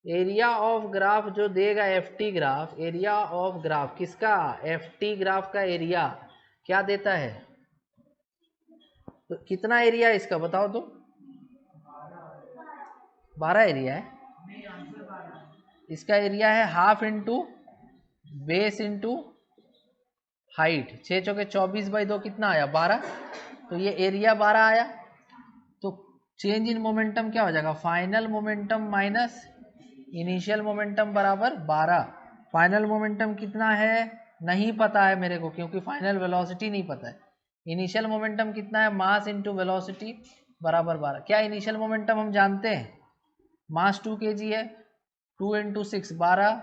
S1: Area of graph जो देगा FT graph, area of graph किसका? एफटी ग्राफ का एरिया क्या देता है? तो कितना एरिया है इसका बताओ तो? 12 एरिया है। इसका एरिया है half into base into height, 6 चौके 24/2 कितना आया? 12। तो ये एरिया 12 आया। तो चेंज इन मोमेंटम क्या हो जाएगा? Final momentum minus initial momentum बराबर 12। फाइनल मोमेंटम कितना है नहीं पता है मेरे को, क्योंकि फाइनल वेलोसिटी नहीं पता है। इनिशियल मोमेंटम कितना है? मास इंटू वेलोसिटी बराबर 12। क्या इनिशियल मोमेंटम हम जानते हैं? मास 2 kg है, 2 इंटू 6 12,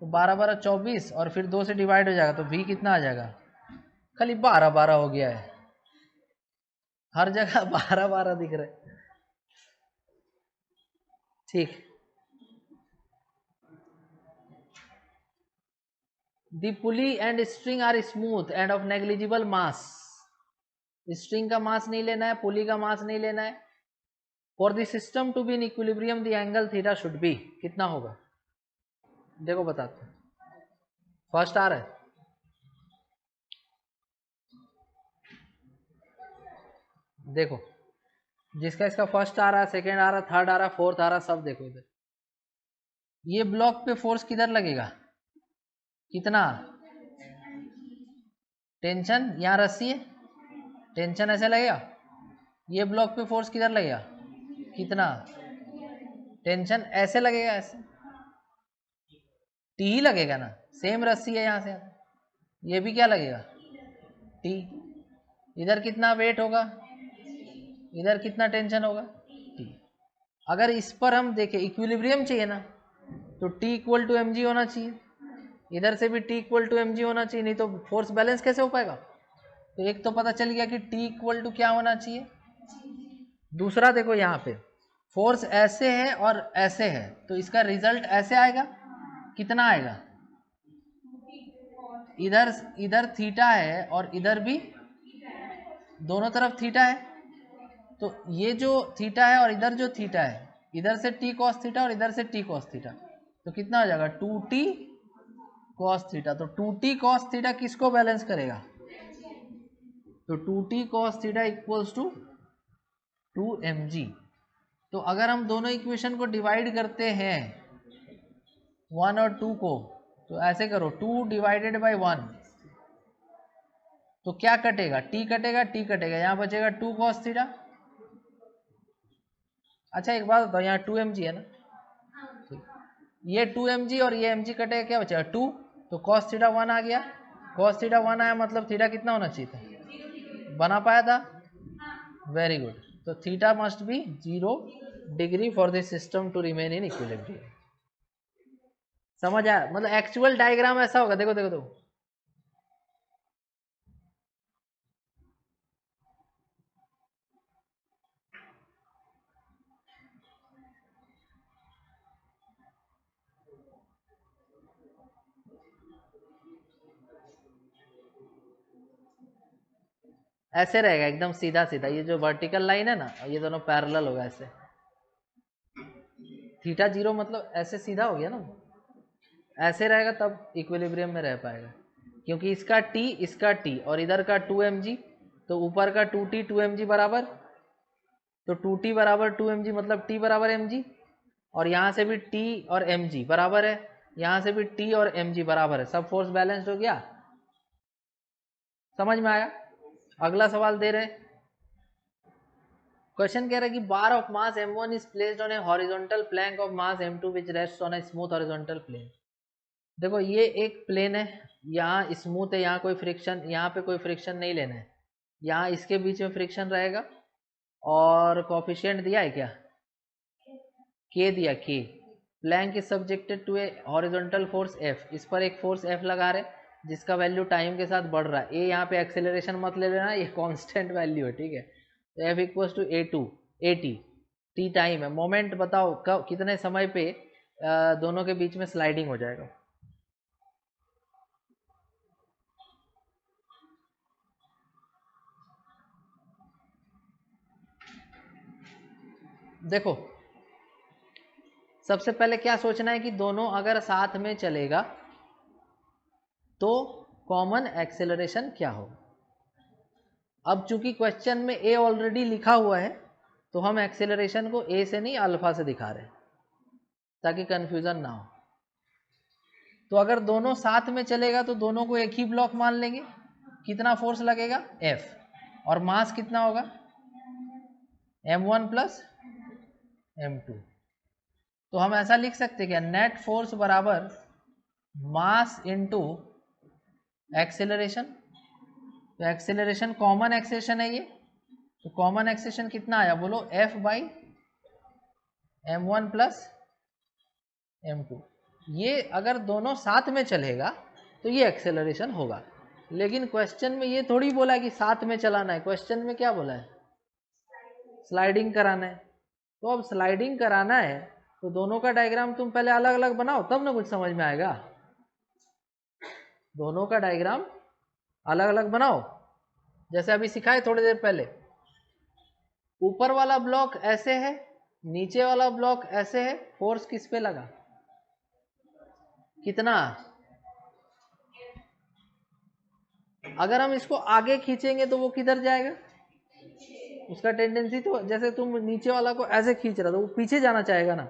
S1: तो 12 12 24, और फिर 2 से डिवाइड हो जाएगा, तो v कितना आ जाएगा? खाली 12 12 हो गया है, हर जगह 12 12 दिख रहा है। ठीक, the pulley and string are smooth and of negligible mass. String का मास नहीं लेना है, पुली का मास नहीं लेना है। For the system to be in equilibrium the angle theta should be, कितना होगा? देखो बताते हैं। फर्स्ट आ रहा है, देखो जिसका इसका फर्स्ट आ रहा है, सेकेंड आ रहा है, थर्ड आ रहा है, फोर्थ आ रहा है, सब देखो इधर। ये ब्लॉक पे फोर्स किधर लगेगा? कितना? टेंशन, यहाँ रस्सी है, टेंशन ऐसे लगेगा। ये ब्लॉक पे फोर्स किधर लगेगा? कितना? टेंशन ऐसे लगेगा, ऐसे टी ही लगेगा ना, सेम रस्सी है यहाँ से। ये भी क्या लगेगा? टी। इधर कितना वेट होगा? इधर कितना टेंशन होगा? टी। अगर इस पर हम देखें, इक्विलिब्रियम चाहिए ना, तो T equal to M G होना चाहिए, इधर से भी T equal to M G होना चाहिए, नहीं तो फोर्स बैलेंस कैसे हो पाएगा? तो एक तो पता चल गया कि टी इक्वल टू क्या होना चाहिए। दूसरा देखो यहाँ पे फोर्स ऐसे है और ऐसे है, तो इसका रिजल्ट ऐसे आएगा, कितना आएगा? इधर इधर थीटा है और इधर भी दोनों तरफ थीटा है, तो ये जो थीटा है और इधर जो थीटा है, इधर से टी कॉस थीटा और इधर से टी कॉस थीटा, तो कितना हो जाएगा? 2t cos theta. तो 2t कॉस थीटा किसको बैलेंस करेगा? तो 2t cos theta equals to 2mg। तो अगर हम दोनों इक्वेशन को डिवाइड करते हैं 1 और 2 को, तो ऐसे करो 2 डिवाइडेड बाई 1, तो क्या कटेगा, t कटेगा, t कटेगा, यहाँ बचेगा 2 cos थीटा। अच्छा एक बात बताओ, यहाँ 2 mg है ना, ठीक, ये 2 mg और ये mg कटेगा, क्या बचेगा 2, तो cos थीटा 1 आ गया, cos थीटा 1 आया मतलब थीटा कितना होना चाहिए था, बना पाया था, वेरी गुड। तो theta must be 0 degree for this system to remain in equilibrium. समझ आया, मतलब एक्चुअल डायग्राम ऐसा होगा, देखो देखो देखो, ऐसे रहेगा एकदम सीधा सीधा, ये जो वर्टिकल लाइन है ना, ये दोनों पैरेलल होगा ऐसे, थीटा 0 मतलब ऐसे सीधा हो गया ना, ऐसे रहेगा तब इक्विलिब्रियम में रह पाएगा, क्योंकि इसका t इसका t और इधर का 2 mg, तो ऊपर का 2t 2 mg बराबर, तो 2t बराबर 2 mg मतलब t बराबर mg, और यहाँ से भी t और mg बराबर है, यहाँ से भी t और mg बराबर है, सब फोर्स बैलेंस्ड हो गया। समझ में आया। अगला सवाल दे रहे, क्वेश्चन कह रहा है कि bar of mass m1 is placed on a horizontal plank of mass m2 which rests on a smooth horizontal plane. देखो ये एक प्लेन है, यहाँ स्मूथ है, यहाँ कोई फ्रिक्शन, यहाँ पे कोई फ्रिक्शन नहीं लेना है, यहाँ इसके बीच में फ्रिक्शन रहेगा, और कोफिशिएंट दिया है क्या, के दिया, के। Plank is subjected to a horizontal force F, इस पर एक फोर्स एफ लगा रहे जिसका वैल्यू टाइम के साथ बढ़ रहा है, ए यहाँ पे एक्सेलरेशन मत ले लेना, ये कांस्टेंट वैल्यू है, ठीक है। तो F equals to A two A T, T time है, मोमेंट बताओ कब कितने समय पे दोनों के बीच में स्लाइडिंग हो जाएगा। देखो सबसे पहले क्या सोचना है कि दोनों अगर साथ में चलेगा तो कॉमन एक्सेलरेशन क्या हो। अब चूंकि क्वेश्चन में ए ऑलरेडी लिखा हुआ है, तो हम एक्सेलरेशन को ए से नहीं अल्फा से दिखा रहे ताकि कंफ्यूजन ना हो। तो अगर दोनों साथ में चलेगा तो दोनों को एक ही ब्लॉक मान लेंगे, कितना फोर्स लगेगा F, और मास कितना होगा m1 प्लस m2। तो हम ऐसा लिख सकते क्या, नेट फोर्स बराबर मास इनटू एक्सेलरेशन। तो एक्सेलरेशन कॉमन एक्सेलरेशन है ये, तो कॉमन एक्सेलरेशन कितना आया बोलो, F by m1 plus m2। ये अगर दोनों साथ में चलेगा तो ये एक्सेलरेशन होगा, लेकिन क्वेश्चन में ये थोड़ी बोला कि साथ में चलाना है, क्वेश्चन में क्या बोला है, स्लाइडिंग कराना है। तो अब स्लाइडिंग कराना है तो दोनों का डायग्राम तुम पहले अलग अलग बनाओ, तब ना कुछ समझ में आएगा। दोनों का डायग्राम अलग अलग बनाओ, जैसे अभी सिखाए थोड़ी देर पहले। ऊपर वाला ब्लॉक ऐसे है, नीचे वाला ब्लॉक ऐसे है, फोर्स किस पे लगा, कितना। अगर हम इसको आगे खींचेंगे तो वो किधर जाएगा, उसका टेंडेंसी तो, जैसे तुम नीचे वाला को ऐसे खींच रहा तो वो पीछे जाना चाहेगा ना,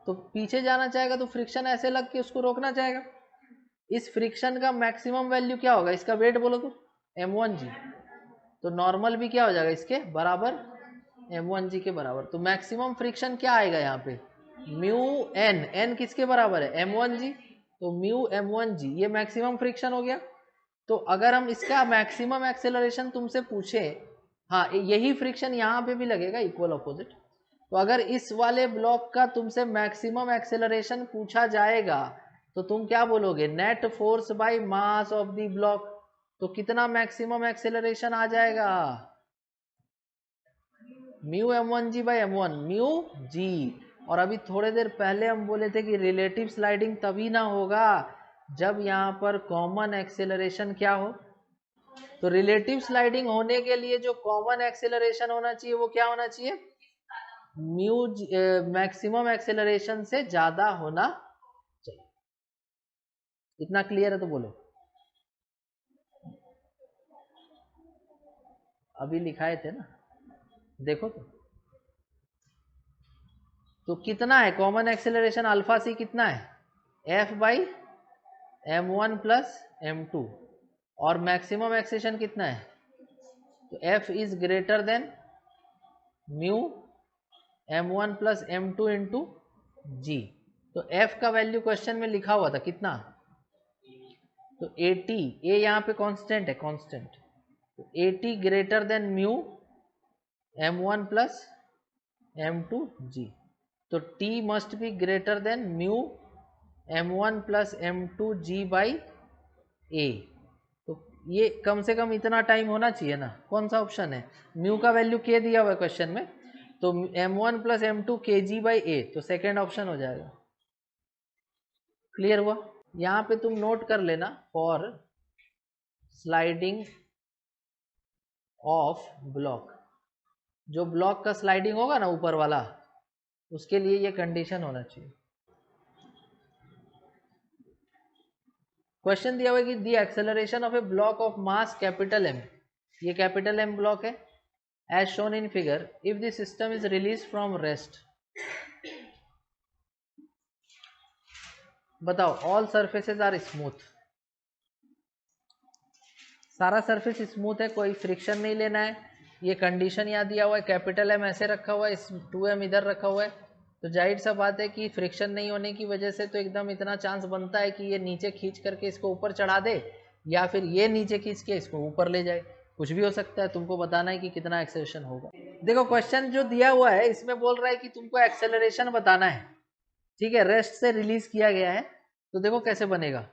S1: तो पीछे जाना चाहेगा तो फ्रिक्शन ऐसे लग के उसको रोकना चाहेगा। इस फ्रिक्शन का मैक्सिमम वैल्यू क्या होगा, इसका वेट बोलो तो m1g, तो नॉर्मल भी क्या हो जाएगा इसके बराबर, m1g के बराबर। तो मैक्सिमम फ्रिक्शन क्या आएगा यहाँ पे, म्यू एन, एन किसके बराबर है m1g, तो म्यू m1g, ये मैक्सिमम फ्रिक्शन हो गया। तो अगर हम इसका मैक्सिमम एक्सेलरेशन तुमसे पूछे, हाँ यही फ्रिक्शन यहाँ पे भी लगेगा, इक्वल अपोजिट। तो अगर इस वाले ब्लॉक का तुमसे मैक्सिमम एक्सेलरेशन पूछा जाएगा तो तुम क्या बोलोगे, net force by mass of the block. तो कितना मैक्सिमम एक्सेलरेशन आ जाएगा, mu m1g by m1, mu G. और अभी थोड़े देर पहले हम बोले थे कि रिलेटिव स्लाइडिंग तभी ना होगा जब यहाँ पर कॉमन एक्सेलरेशन क्या हो। तो रिलेटिव स्लाइडिंग होने के लिए जो कॉमन एक्सेलरेशन होना चाहिए वो क्या होना चाहिए, म्यू मैक्सिमम एक्सेलरेशन से ज्यादा होना चाहिए। इतना क्लियर है तो बोलो। अभी लिखाए थे ना, देखो तो। तो कितना है कॉमन एक्सेलरेशन अल्फा सी कितना है, F by m1 plus m2, और मैक्सिमम एक्सेलरेशन कितना है, तो f is greater than mu m1 plus m2 into g. तो f का वैल्यू क्वेश्चन में लिखा हुआ था कितना, तो 80, ए यहाँ पे कांस्टेंट है, कांस्टेंट, तो 80 greater than mu m1 plus m2 g. तो t must be greater than mu m1 plus m2 g by A. तो ये कम से कम इतना टाइम होना चाहिए ना, कौन सा ऑप्शन है, म्यू का वैल्यू k दिया हुआ है क्वेश्चन में, तो m1 प्लस m2 के जी बाई ए, तो सेकेंड ऑप्शन हो जाएगा। क्लियर हुआ? यहाँ पे तुम नोट कर लेना, फॉर स्लाइडिंग ऑफ ब्लॉक, जो ब्लॉक का स्लाइडिंग होगा ना ऊपर वाला, उसके लिए ये कंडीशन होना चाहिए। क्वेश्चन दिया हुआ है कि the acceleration of a block of mass capital M, ये कैपिटल एम ब्लॉक है, as shown in figure, if the system is release from rest. बताओ, ऑल सरफेसेस आर स्मूथ, सारा सरफेस स्मूथ है, कोई फ्रिक्शन नहीं लेना है, ये कंडीशन यहाँ दिया हुआ है, कैपिटल एम ऐसे रखा हुआ है, 2m इधर रखा हुआ है, तो जाहिर सा बात है कि फ्रिक्शन नहीं होने की वजह से तो एकदम इतना चांस बनता है कि ये नीचे खींच करके इसको ऊपर चढ़ा दे, या फिर ये नीचे खींच के इसको ऊपर ले जाए, कुछ भी हो सकता है। तुमको बताना है कि कितना एक्सेलरेशन होगा। देखो क्वेश्चन जो दिया हुआ है इसमें बोल रहा है कि तुमको एक्सेलरेशन बताना है, ठीक है, रेस्ट से रिलीज किया गया है, तो देखो कैसे बनेगा,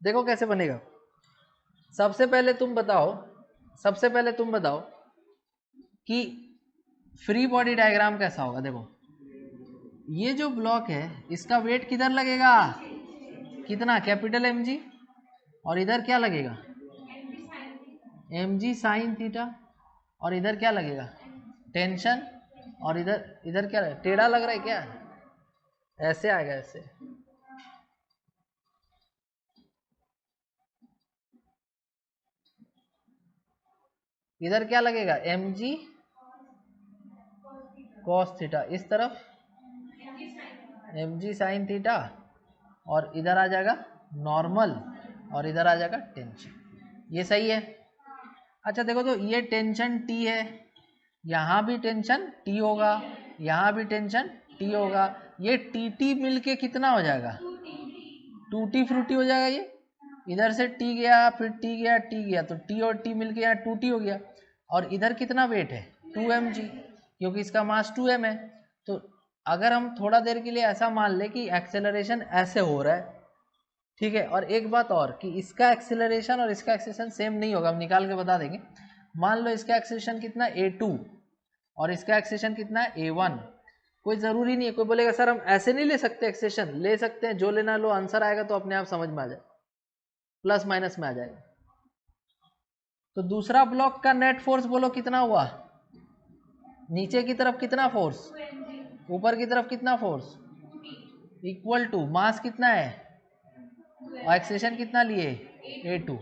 S1: देखो कैसे बनेगा। सबसे पहले तुम बताओ कि फ्री बॉडी डायग्राम कैसा होगा। देखो ये जो ब्लॉक है इसका वेट किधर लगेगा, कितना, कैपिटल एम जी, और इधर क्या लगेगा, एम जी साइन थीटा, और इधर क्या लगेगा, टेंशन, और इधर क्या लगेगा, टेढ़ा लग रहा है क्या, ऐसे आएगा, ऐसे। इधर क्या लगेगा, एम जी कॉस थीटा, इस तरफ एम जी साइन थीटा, और इधर आ जाएगा नॉर्मल, और इधर आ जाएगा टेंशन। ये सही है। अच्छा देखो, तो ये टेंशन टी है, यहाँ भी टेंशन टी होगा, यहाँ भी टेंशन टी होगा, ये टी टी मिलके कितना हो जाएगा, टूटी फ्रूटी हो जाएगा। ये इधर से टी गया, फिर टी गया, टी गया, तो टी और टी मिलके यहाँ टू टी हो गया। और इधर कितना वेट है, 2mg, क्योंकि इसका मास 2m है। तो अगर हम थोड़ा देर के लिए ऐसा मान ले कि एक्सेलरेशन ऐसे हो रहा है, ठीक है, और एक बात और कि इसका एक्सेलरेशन और इसका एक्सेलरेशन सेम नहीं होगा, हम निकाल के बता देंगे। मान लो इसका एक्सेलरेशन कितना a2 और इसका एक्सेलरेशन कितना है a1, कोई ज़रूरी नहीं है, कोई बोलेगा सर हम ऐसे नहीं ले सकते, एक्सेलरेशन ले सकते हैं, जो लेना लो, आंसर आएगा तो अपने आप समझ में आ जाए, प्लस माइनस में आ जाएगा। तो दूसरा ब्लॉक का नेट फोर्स बोलो कितना हुआ, नीचे की तरफ कितना फोर्स, ऊपर की तरफ कितना फोर्स, इक्वल टू मास कितना है और एक्सेलरेशन कितना लिए, a2।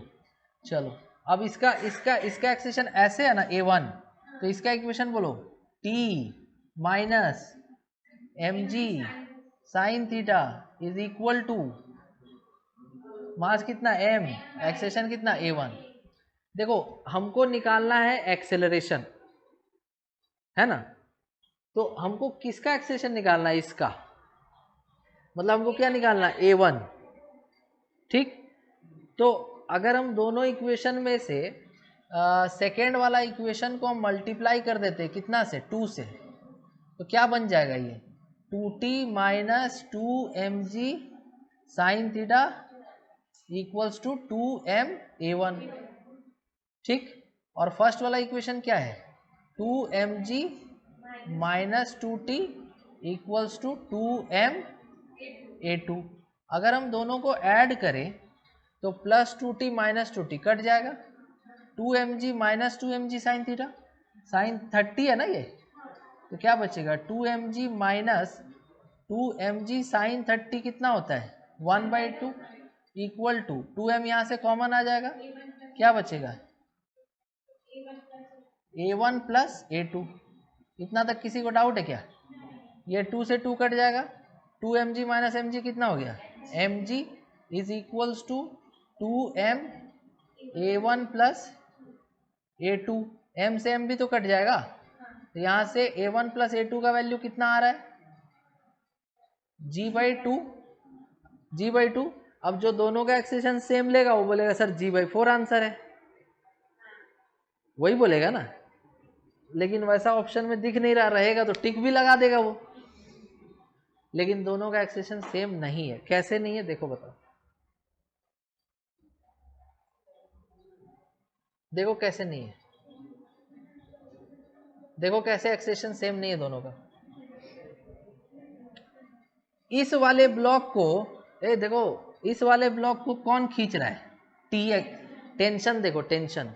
S1: चलो अब इसका इसका इसका एक्सेलरेशन ऐसे है ना a1, तो इसका इक्वेशन बोलो, t minus M G sine theta is equal to mass कितना m, एक्सेलरेशन कितना a1। देखो हमको निकालना है एक्सेलरेशन, है ना, तो हमको किसका एक्सेलरेशन निकालना है, इसका, मतलब हमको क्या निकालना है, a1, ठीक। तो अगर हम दोनों इक्वेशन में से सेकेंड वाला इक्वेशन को हम मल्टीप्लाई कर देते कितना से, 2 से, तो क्या बन जाएगा, ये 2t minus 2mg sine theta equals to 2m a1, ठीक। और फर्स्ट वाला इक्वेशन क्या है, 2mg minus 2t equals to 2m a2। अगर हम दोनों को ऐड करें तो plus 2t minus 2t cut जाएगा, 2mg minus 2mg sine theta, sign 30 है ना ये, तो क्या बचेगा, 2mg माइनस 2mg साइन 30 कितना होता है, 1/2 इक्वल टू 2m, यहाँ से कॉमन आ जाएगा, क्या बचेगा, a1 प्लस a2। इतना तक किसी को डाउट है क्या? ये 2 से 2 कट जाएगा, 2 mg माइनस mg कितना हो गया? mg is equals to 2m a1 plus a2, m से m भी तो कट जाएगा, तो यहाँ से a1 प्लस a2 का वैल्यू कितना आ रहा है? g/2। अब जो दोनों का एक्सप्रेशन सेम लेगा वो बोलेगा सर g/4 आंसर है, वही बोलेगा ना। लेकिन वैसा ऑप्शन में दिख नहीं रहा, रहेगा तो टिक भी लगा देगा वो। लेकिन दोनों का एक्सप्रेशन सेम नहीं है। कैसे नहीं है देखो, बताओ, देखो कैसे नहीं है, देखो कैसे एक्सप्रेशन सेम नहीं है दोनों का। इस वाले ब्लॉक को देखो, इस वाले ब्लॉक को कौन खींच रहा है? टी। टेंशन देखो, टेंशन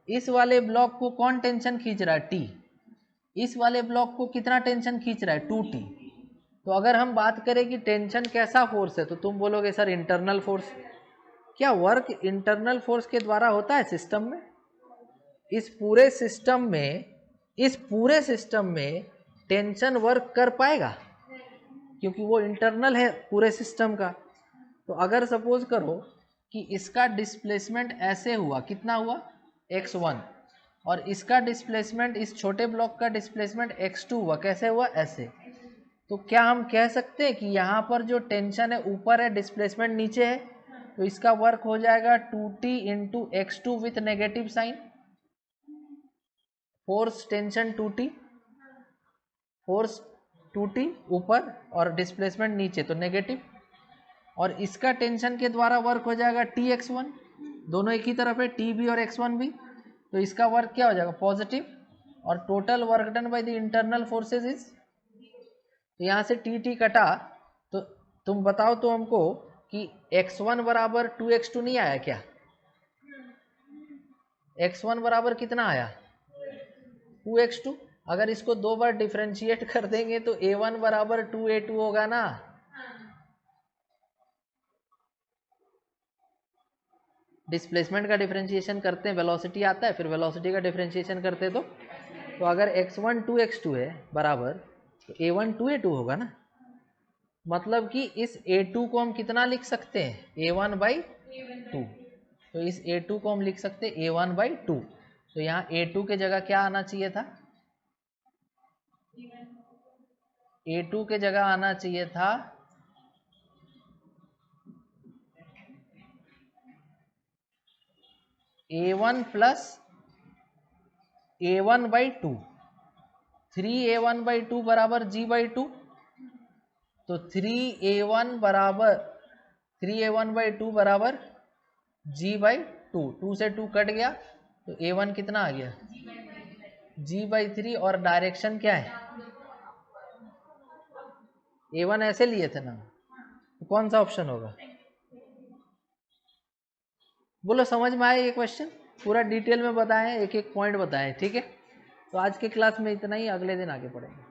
S1: इस वाले ब्लॉक को कौन टेंशन खींच रहा है? टी। इस वाले ब्लॉक को कितना टेंशन खींच रहा है? 2t। तो अगर हम बात करें कि टेंशन कैसा फोर्स है, तो तुम बोलोगे सर इंटरनल फोर्स। क्या वर्क इंटरनल फोर्स के द्वारा होता है सिस्टम में? इस पूरे सिस्टम में टेंशन वर्क कर पाएगा? क्योंकि वो इंटरनल है पूरे सिस्टम का। तो अगर सपोज करो कि इसका डिस्प्लेसमेंट ऐसे हुआ, कितना हुआ? x1, और इसका डिस्प्लेसमेंट, इस छोटे ब्लॉक का डिस्प्लेसमेंट x2 हुआ, कैसे हुआ? ऐसे। तो क्या हम कह सकते हैं कि यहाँ पर जो टेंशन है ऊपर है, डिस्प्लेसमेंट नीचे है, तो इसका वर्क हो जाएगा 2t into x2 with negative sign. Force tension 2t, force 2t ऊपर और डिस्प्लेसमेंट नीचे, तो नेगेटिव। और इसका टेंशन के द्वारा वर्क हो जाएगा tx1, दोनों एक ही तरफ है, t भी और x1 भी, तो इसका वर्क क्या हो जाएगा? पॉजिटिव। और total work done by the internal forces is, तो यहाँ से टी कटा, तो तुम बताओ तो हमको कि x1 बराबर 2x2 नहीं आया क्या? x1 बराबर कितना आया? 2x2। अगर इसको 2 बार डिफरेंशिएट कर देंगे तो a1 बराबर 2a2 होगा ना। डिस्प्लेसमेंट का डिफरेंशिएशन करते हैं, वेलोसिटी आता है, फिर वेलोसिटी का डिफरेंशिएशन करते हैं, तो अगर x1 2x2 है बराबर, तो a1 2a2 होगा ना। मतलब कि इस a2 को हम कितना लिख सकते हैं? a1/2। तो इस a2 को हम लिख सकते हैं a1/2। तो यहाँ a2 के जगह क्या आना चाहिए था? a2 के जगह आना चाहिए था a1 प्लस a1/2। 3a1/2 बराबर g/2, तो 3a1 बराबर 3a1/2 बराबर g/2। 2 से 2 कट गया, तो a1 कितना आ गया? g/3। और डायरेक्शन क्या है? a1 ऐसे लिए थे ना, तो कौन सा ऑप्शन होगा? बोलो, समझ में आया ये क्वेश्चन? पूरा डिटेल में बताएं, एक एक पॉइंट बताएं, ठीक है। तो आज के क्लास में इतना ही, अगले दिन आगे पढ़ेंगे।